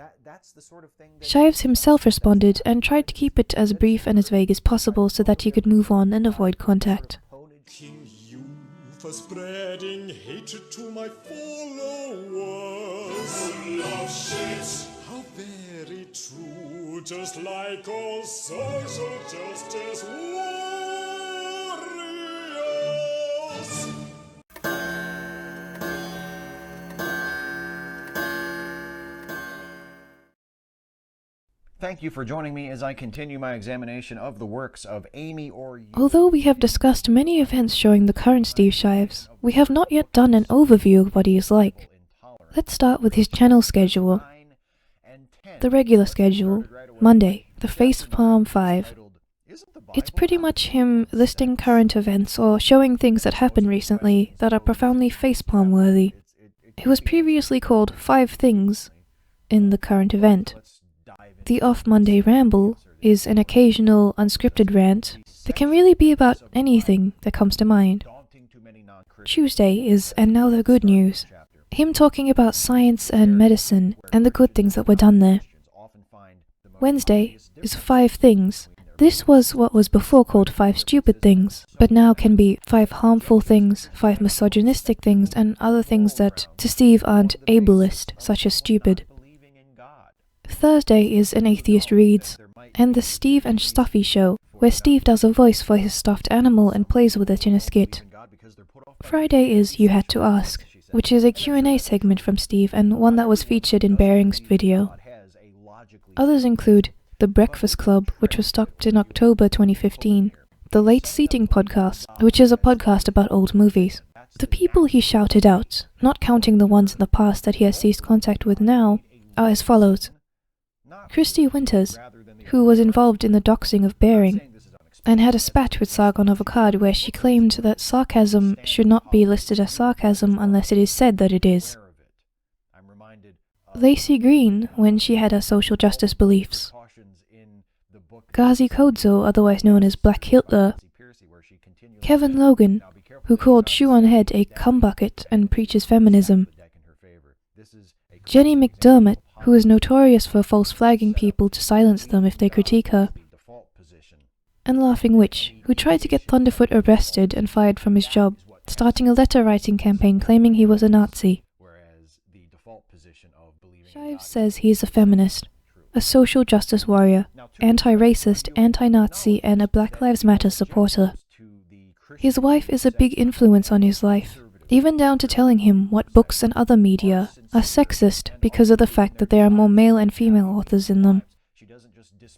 Shives himself responded and tried to keep it as brief and as vague as possible so that he could move on and avoid contact. King you for spreading hatred to my followers. Full of shit. How very true, just like all social justice warriors. Thank you for joining me as I continue my examination of the works of Amy or You. Although we have discussed many events showing the current Steve Shives, we have not yet done an overview of what he is like. Let's start with his channel schedule. The regular schedule, Monday, the Facepalm 5. It's pretty much him listing current events or showing things that happened recently that are profoundly facepalm worthy. It was previously called 5 Things in the current event. The Off Monday Ramble is an occasional unscripted rant that can really be about anything that comes to mind. Tuesday is And Now the Good News, him talking about science and medicine and the good things that were done there. Wednesday is 5 Things, This was what was before called 5 stupid things, but now can be 5 harmful things, 5 misogynistic things, and other things that, to Steve, aren't ableist, such as stupid. Thursday is an Atheist Reads, and the Steve and Stuffy show, where Steve does a voice for his stuffed animal and plays with it in a skit. Friday is You Had to Ask, which is a Q&A segment from Steve and one that was featured in Bering's video. Others include The Breakfast Club, which was stopped in October 2015, The Late Seating Podcast, which is a podcast about old movies. The people he shouted out, not counting the ones in the past that he has ceased contact with now, are as follows. Christy Winters, who was involved in the doxing of Bering, and had a spat with Sargon of Akkad where she claimed that sarcasm should not be listed as sarcasm unless it is said that it is. Lacey Green, when she had her social justice beliefs. Ghazi Kodzo, otherwise known as Black Hitler. Kevin Logan, who called Shoe on Head a cumbucket and preaches feminism. Jenny McDermott, who is notorious for false flagging people to silence them if they critique her. And Laughing Witch, who tried to get Thunderfoot arrested and fired from his job, starting a letter-writing campaign claiming he was a Nazi. Shives says he is a feminist, a social justice warrior, anti-racist, anti-Nazi, and a Black Lives Matter supporter. His wife is a big influence on his life, even down to telling him what books and other media are sexist because of the fact that there are more male and female authors in them.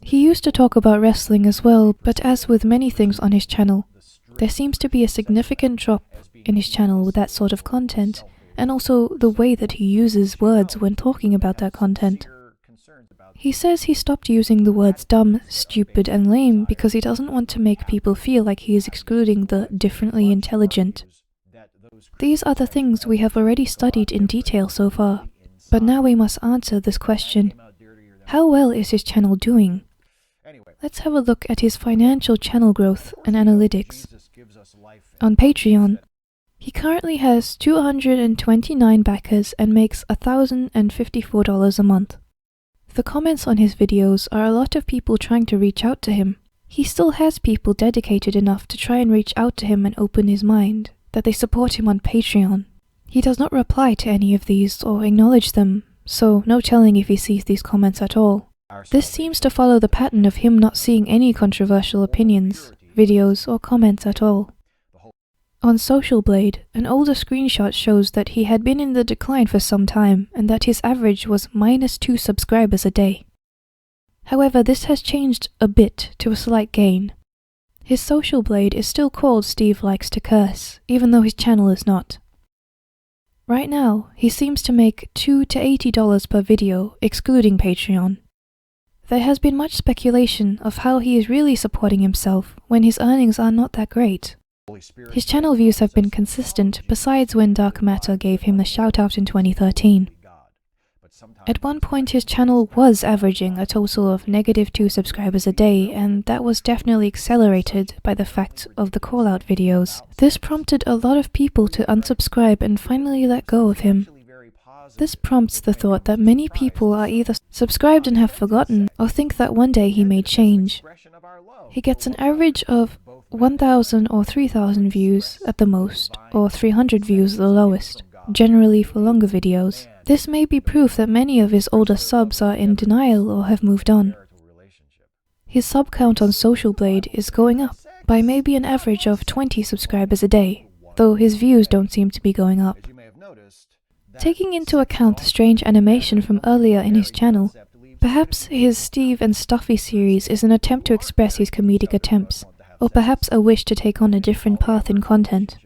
He used to talk about wrestling as well, but as with many things on his channel, there seems to be a significant drop in his channel with that sort of content, and also the way that he uses words when talking about that content. He says he stopped using the words dumb, stupid, and lame because he doesn't want to make people feel like he is excluding the differently intelligent. These are the things we have already studied in detail so far, but now we must answer this question. How well is his channel doing? Let's have a look at his financial channel growth and analytics. On Patreon, he currently has 229 backers and makes $1,054 a month. The comments on his videos are a lot of people trying to reach out to him. He still has people dedicated enough to try and reach out to him and open his mind, that they support him on Patreon. He does not reply to any of these or acknowledge them, so no telling if he sees these comments at all. This seems to follow the pattern of him not seeing any controversial opinions, videos, or comments at all. On Social Blade, an older screenshot shows that he had been in the decline for some time and that his average was -2 subscribers a day. However, this has changed a bit to a slight gain. His Social Blade is still called Steve Likes to Curse, even though his channel is not. Right now, he seems to make $2 to $80 per video, excluding Patreon. There has been much speculation of how he is really supporting himself when his earnings are not that great. His channel views have been consistent besides when Dark Matter gave him the shout-out in 2013. At one point his channel was averaging a total of -2 subscribers a day, and that was definitely accelerated by the fact of the call-out videos. This prompted a lot of people to unsubscribe and finally let go of him. This prompts the thought that many people are either subscribed and have forgotten, or think that one day he may change. He gets an average of 1,000 or 3,000 views at the most, or 300 views at the lowest, generally for longer videos. This may be proof that many of his older subs are in denial or have moved on. His sub count on Social Blade is going up by maybe an average of 20 subscribers a day, though his views don't seem to be going up. Taking into account the strange animation from earlier in his channel, perhaps his Steve and Stuffy series is an attempt to express his comedic attempts, or perhaps a wish to take on a different path in content.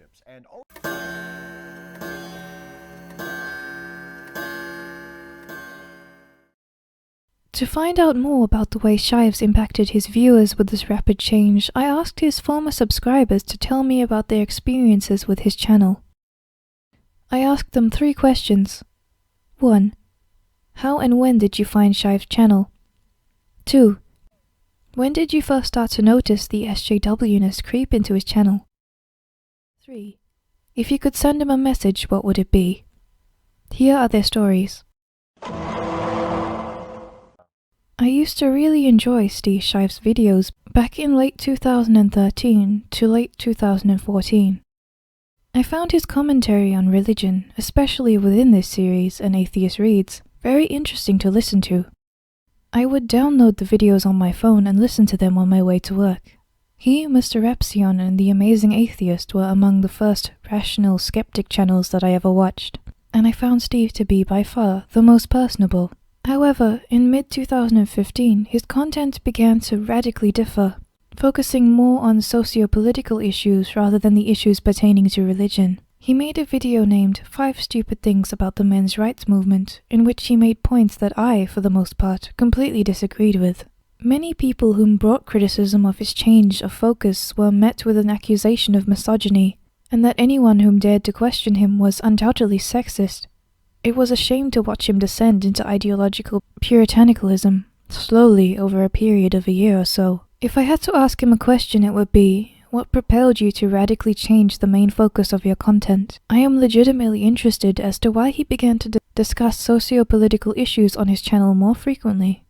To find out more about the way Shives impacted his viewers with this rapid change, I asked his former subscribers to tell me about their experiences with his channel. I asked them 3 questions. 1. How and when did you find Shives' channel? 2. When did you first start to notice the SJW-ness creep into his channel? 3. If you could send him a message, what would it be? Here are their stories. I used to really enjoy Steve Shives' videos back in late 2013 to late 2014. I found his commentary on religion, especially within this series and Atheist Reads, very interesting to listen to. I would download the videos on my phone and listen to them on my way to work. He, Mr. Epsilon, and The Amazing Atheist were among the first rational skeptic channels that I ever watched, and I found Steve to be by far the most personable. However, in mid-2015, his content began to radically differ, focusing more on socio-political issues rather than the issues pertaining to religion. He made a video named 5 Stupid Things About the Men's Rights Movement, in which he made points that I, for the most part, completely disagreed with. Many people whom brought criticism of his change of focus were met with an accusation of misogyny, and that anyone whom dared to question him was undoubtedly sexist. It was a shame to watch him descend into ideological puritanicalism, slowly over a period of a year or so. If I had to ask him a question, it would be, what propelled you to radically change the main focus of your content? I am legitimately interested as to why he began to discuss socio-political issues on his channel more frequently.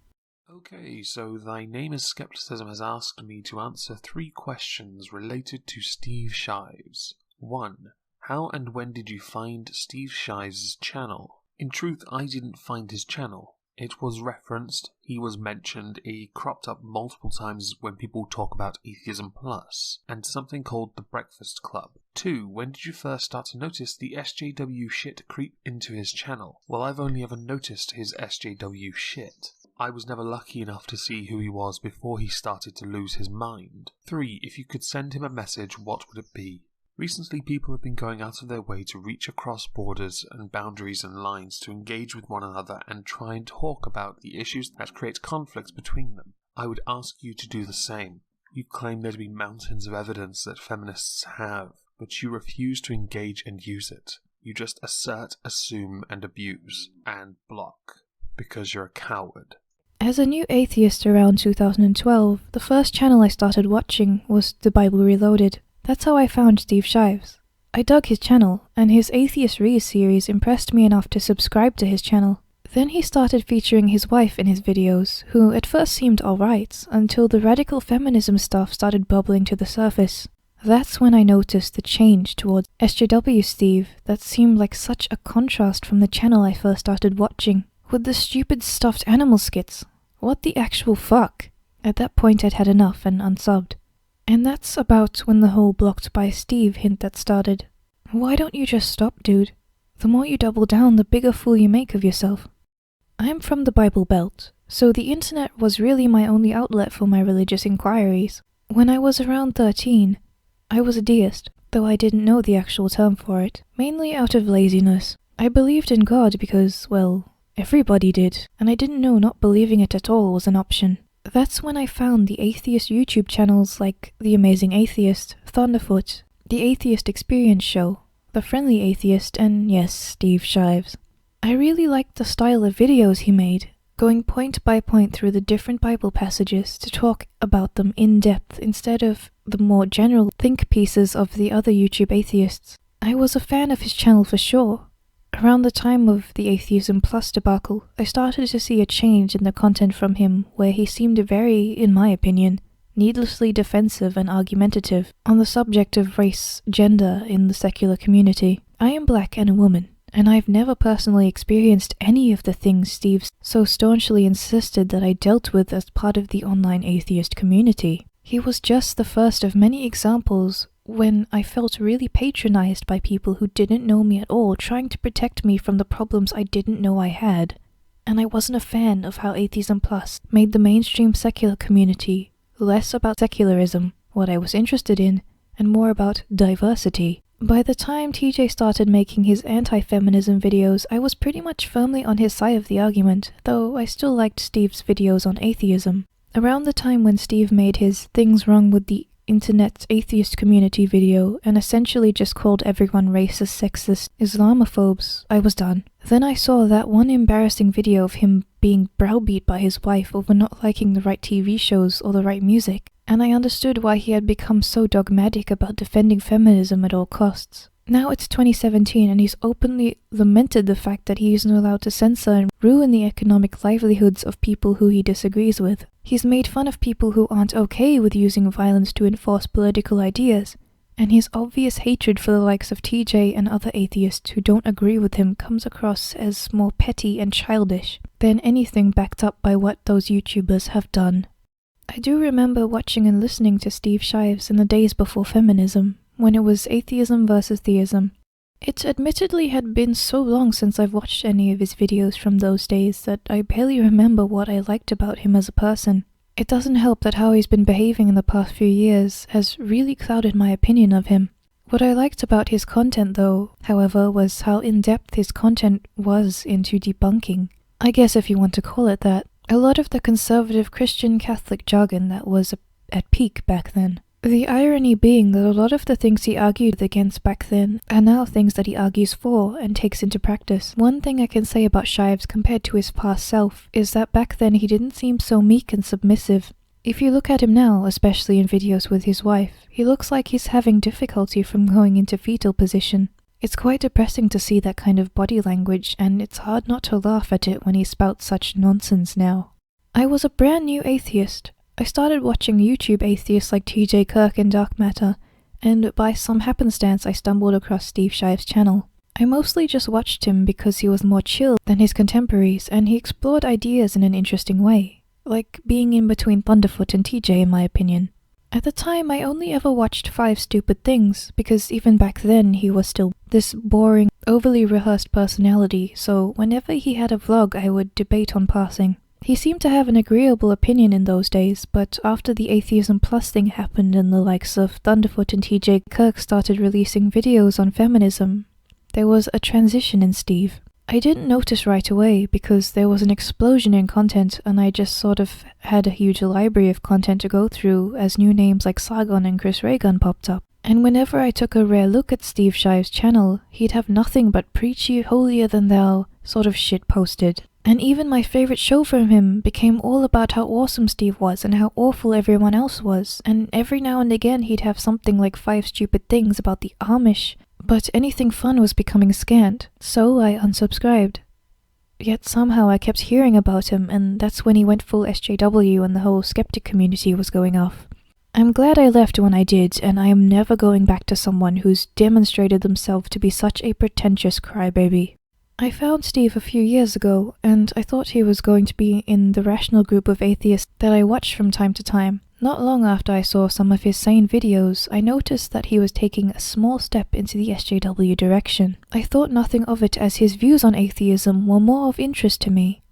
Okay, so Thy Name is Skepticism has asked me to answer 3 questions related to Steve Shives. 1. How and when did you find Steve Shives' channel? In truth, I didn't find his channel. It was referenced, he was mentioned, he cropped up multiple times when people talk about Atheism Plus, and something called The Breakfast Club. 2. When did you first start to notice the SJW shit creep into his channel? Well, I've only ever noticed his SJW shit. I was never lucky enough to see who he was before he started to lose his mind. 3. If you could send him a message, what would it be? Recently, people have been going out of their way to reach across borders and boundaries and lines to engage with one another and try and talk about the issues that create conflicts between them. I would ask you to do the same. You claim there to be mountains of evidence that feminists have, but you refuse to engage and use it. You just assert, assume, and abuse, and block, because you're a coward. As a new atheist around 2012, the first channel I started watching was The Bible Reloaded. That's how I found Steve Shives. I dug his channel, and his Atheist Reads series impressed me enough to subscribe to his channel. Then he started featuring his wife in his videos, who at first seemed alright, until the radical feminism stuff started bubbling to the surface. That's when I noticed the change towards SJW Steve that seemed like such a contrast from the channel I first started watching, with the stupid stuffed animal skits. What the actual fuck? At that point I'd had enough and unsubbed. And that's about when the whole blocked by Steve hint that started. Why don't you just stop, dude? The more you double down, the bigger fool you make of yourself. I'm from the Bible Belt, so the internet was really my only outlet for my religious inquiries. When I was around 13, I was a deist, though I didn't know the actual term for it, mainly out of laziness. I believed in God because, well, everybody did, and I didn't know not believing it at all was an option. That's when I found the atheist YouTube channels like The Amazing Atheist, Thunderfoot, The Atheist Experience Show, The Friendly Atheist, and yes, Steve Shives. I really liked the style of videos he made, going point by point through the different Bible passages to talk about them in depth instead of the more general think pieces of the other YouTube atheists. I was a fan of his channel for sure. Around the time of the Atheism Plus debacle, I started to see a change in the content from him where he seemed very, in my opinion, needlessly defensive and argumentative on the subject of race, gender in the secular community. I am black and a woman, and I've never personally experienced any of the things Steve so staunchly insisted that I dealt with as part of the online atheist community. He was just the first of many examples when I felt really patronized by people who didn't know me at all, trying to protect me from the problems I didn't know I had. And I wasn't a fan of how Atheism Plus made the mainstream secular community less about secularism, what I was interested in, and more about diversity. By the time TJ started making his anti-feminism videos, I was pretty much firmly on his side of the argument, though I still liked Steve's videos on atheism. Around the time when Steve made his Things Wrong with the Internet's atheist community video and essentially just called everyone racist, sexist, Islamophobes, I was done. Then I saw that one embarrassing video of him being browbeat by his wife over not liking the right TV shows or the right music, and I understood why he had become so dogmatic about defending feminism at all costs. Now it's 2017 and he's openly lamented the fact that he isn't allowed to censor and ruin the economic livelihoods of people who he disagrees with. He's made fun of people who aren't okay with using violence to enforce political ideas, and his obvious hatred for the likes of TJ and other atheists who don't agree with him comes across as more petty and childish than anything backed up by what those YouTubers have done. I do remember watching and listening to Steve Shives in the days before feminism, when it was atheism versus theism. It admittedly had been so long since I've watched any of his videos from those days that I barely remember what I liked about him as a person. It doesn't help that how he's been behaving in the past few years has really clouded my opinion of him. What I liked about his content though, however, was how in-depth his content was into debunking, I guess if you want to call it that, a lot of the conservative Christian Catholic jargon that was at peak back then. The irony being that a lot of the things he argued against back then are now things that he argues for and takes into practice. One thing I can say about Shives compared to his past self is that back then he didn't seem so meek and submissive. If you look at him now, especially in videos with his wife, he looks like he's having difficulty from going into fetal position. It's quite depressing to see that kind of body language, and it's hard not to laugh at it when he spouts such nonsense now. I was a brand new atheist. I started watching YouTube atheists like TJ Kirk and Dark Matter, and by some happenstance I stumbled across Steve Shives' channel. I mostly just watched him because he was more chill than his contemporaries and he explored ideas in an interesting way, like being in between Thunderfoot and TJ in my opinion. At the time I only ever watched 5 Stupid Things, because even back then he was still this boring, overly rehearsed personality, so whenever he had a vlog I would debate on passing. He seemed to have an agreeable opinion in those days, but after the Atheism Plus thing happened and the likes of Thunderfoot and TJ Kirk started releasing videos on feminism, there was a transition in Steve. I didn't notice right away because there was an explosion in content and I just sort of had a huge library of content to go through as new names like Sargon and Chris Reagan popped up. And whenever I took a rare look at Steve Shives' channel, he'd have nothing but preachy, holier-than-thou sort of shit posted. And even my favorite show from him became all about how awesome Steve was and how awful everyone else was, and every now and again he'd have something like 5 Stupid Things about the Amish, but anything fun was becoming scant, so I unsubscribed. Yet somehow I kept hearing about him, and that's when he went full SJW and the whole skeptic community was going off. I'm glad I left when I did, and I am never going back to someone who's demonstrated themselves to be such a pretentious crybaby. I found Steve a few years ago, and I thought he was going to be in the rational group of atheists that I watch from time to time. Not long after I saw some of his sane videos, I noticed that he was taking a small step into the SJW direction. I thought nothing of it as his views on atheism were more of interest to me.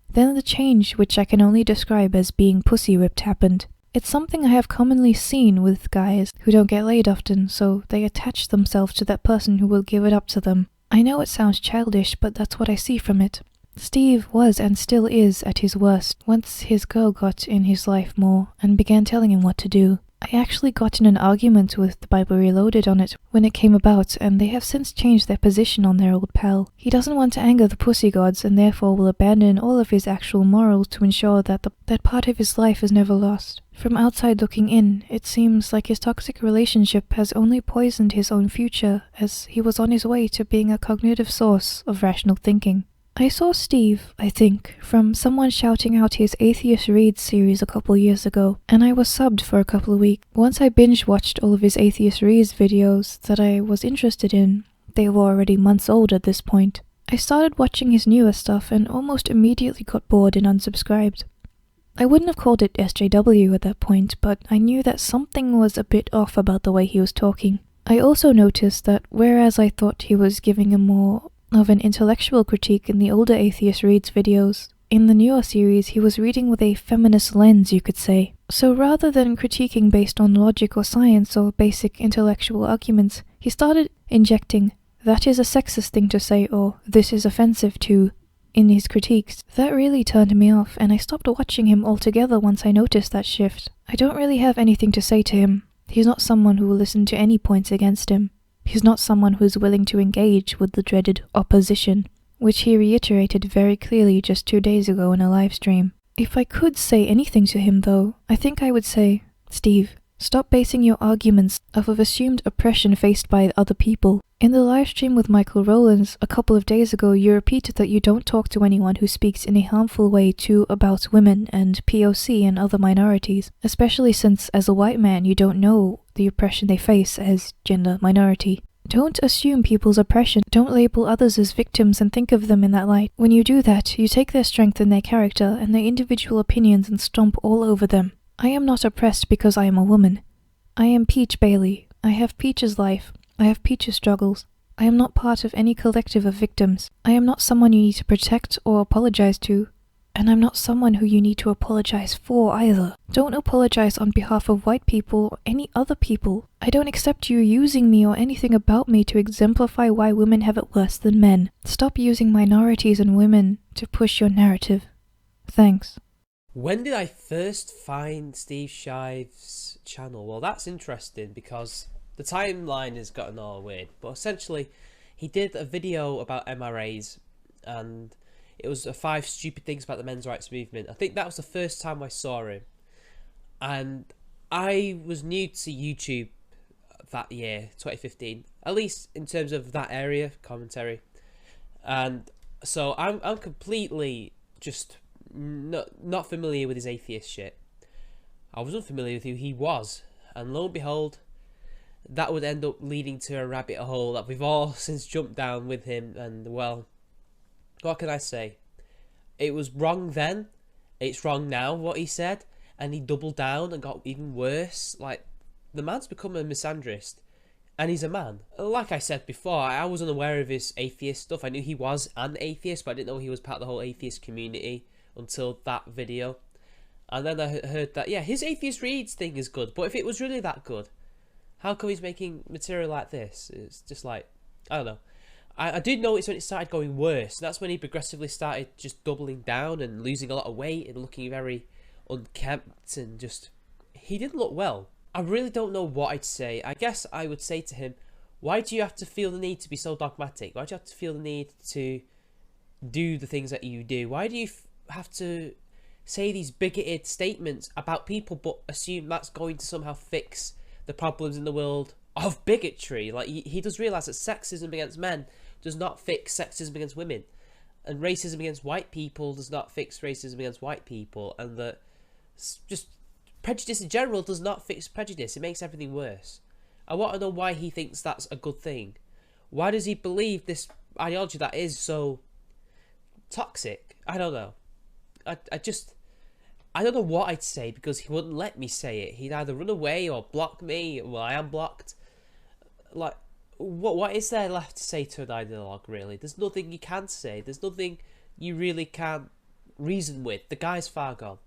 Then the change, which I can only describe as being pussy-whipped, happened. It's something I have commonly seen with guys who don't get laid often, so they attach themselves to that person who will give it up to them. I know it sounds childish, but that's what I see from it. Steve was and still is at his worst once his girl got in his life more and began telling him what to do. I actually got in an argument with the Bible Reloaded on it when it came about, and they have since changed their position on their old pal. He doesn't want to anger the pussy gods and therefore will abandon all of his actual morals to ensure that that part of his life is never lost. From outside looking in, it seems like his toxic relationship has only poisoned his own future, as he was on his way to being a cognitive source of rational thinking. I saw Steve, I think, from someone shouting out his Atheist Reads series a couple years ago, and I was subbed for a couple of weeks. Once I binge-watched all of his Atheist Reads videos that I was interested in, they were already months old at this point. I started watching his newer stuff and almost immediately got bored and unsubscribed. I wouldn't have called it SJW at that point, but I knew that something was a bit off about the way he was talking. I also noticed that whereas I thought he was giving a more of an intellectual critique in the older Atheist Reads videos, in the newer series he was reading with a feminist lens, you could say. So rather than critiquing based on logic or science or basic intellectual arguments, he started injecting, "that is a sexist thing to say," or "this is offensive to," in his critiques. That really turned me off, and I stopped watching him altogether once I noticed that shift. I don't really have anything to say to him. He's not someone who will listen to any points against him. He's not someone who's willing to engage with the dreaded opposition, which he reiterated very clearly just 2 days ago in a live stream. If I could say anything to him though, I think I would say, "Steve, Stop basing your arguments off of assumed oppression faced by other people. In the livestream with Michael Rowlands a couple of days ago, you repeated that you don't talk to anyone who speaks in a harmful way about women and POC and other minorities, especially since as a white man you don't know the oppression they face as gender minority. Don't assume people's oppression. Don't label others as victims and think of them in that light. When you do that, you take their strength and their character and their individual opinions and stomp all over them. I am not oppressed because I am a woman. I am Peach Bailey. I have Peach's life. I have Peach's struggles. I am not part of any collective of victims. I am not someone you need to protect or apologize to. And I'm not someone who you need to apologize for either. Don't apologize on behalf of white people or any other people. I don't accept you using me or anything about me to exemplify why women have it worse than men. Stop using minorities and women to push your narrative. Thanks. When did I first find Steve Shives' channel? Well, that's interesting because the timeline has gotten all weird. But essentially, he did a video about MRAs and it was 5 stupid things about the men's rights movement. I think that was the first time I saw him. And I was new to YouTube that year, 2015. At least in terms of that area, commentary. And so I'm completely just not familiar with his atheist shit. I was unfamiliar with who he was. And lo and behold, that would end up leading to a rabbit hole that we've all since jumped down with him. And well, what can I say? It was wrong then, it's wrong now what he said, and he doubled down and got even worse. Like, the man's become a misandrist, and he's a man. Like I said before, I was unaware of his atheist stuff. I knew he was an atheist, but I didn't know he was part of the whole atheist community until that video. And then I heard that, yeah, his Atheist Reads thing is good, but if it was really that good, how come he's making material like this? It's just like, I don't know. I did notice when it started going worse. That's when he progressively started just doubling down and losing a lot of weight and looking very unkempt and just... He didn't look well. I really don't know what I'd say. I guess I would say to him, why do you have to feel the need to be so dogmatic? Why do you have to feel the need to do the things that you do? Why do you have to say these bigoted statements about people but assume that's going to somehow fix the problems in the world of bigotry? Like, he does realise that sexism against men does not fix sexism against women, and racism against white people does not fix racism against white people, and that just prejudice in general does not fix prejudice. It makes everything worse. I want to know why he thinks that's a good thing. Why does he believe this ideology that is so toxic? I don't know. I don't know what I'd say because he wouldn't let me say it. He'd either run away or block me. Well, I am blocked. Like, what is there left to say to an ideologue, really? There's nothing you can say. There's nothing you really can reason with. The guy's far gone.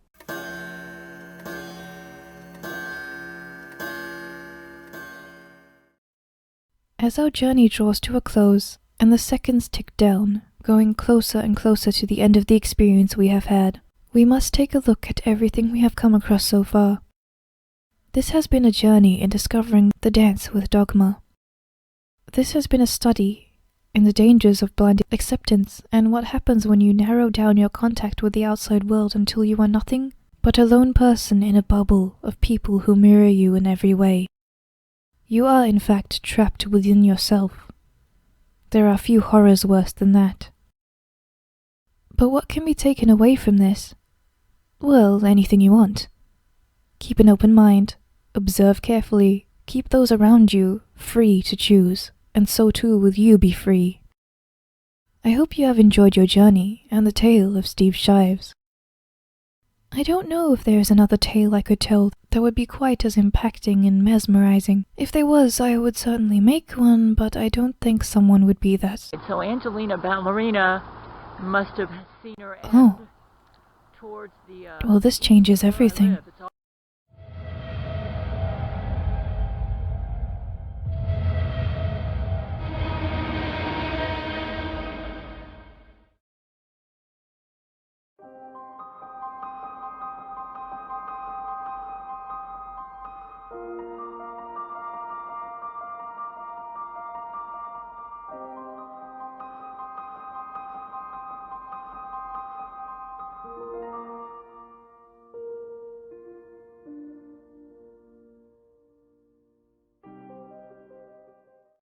As our journey draws to a close, and the seconds tick down, going closer and closer to the end of the experience we have had, we must take a look at everything we have come across so far. This has been a journey in discovering the dance with Dogma. This has been a study in the dangers of blind acceptance and what happens when you narrow down your contact with the outside world until you are nothing but a lone person in a bubble of people who mirror you in every way. You are in fact trapped within yourself. There are few horrors worse than that. But what can be taken away from this? Well, anything you want. Keep an open mind, observe carefully, keep those around you free to choose, and so too will you be free. I hope you have enjoyed your journey and the tale of Steve Shives. I don't know if there is another tale I could tell that would be quite as impacting and mesmerizing. If there was, I would certainly make one, but I don't think someone would be that. So Angelina Ballerina must have seen her Oh. towards the Well, this changes everything. It's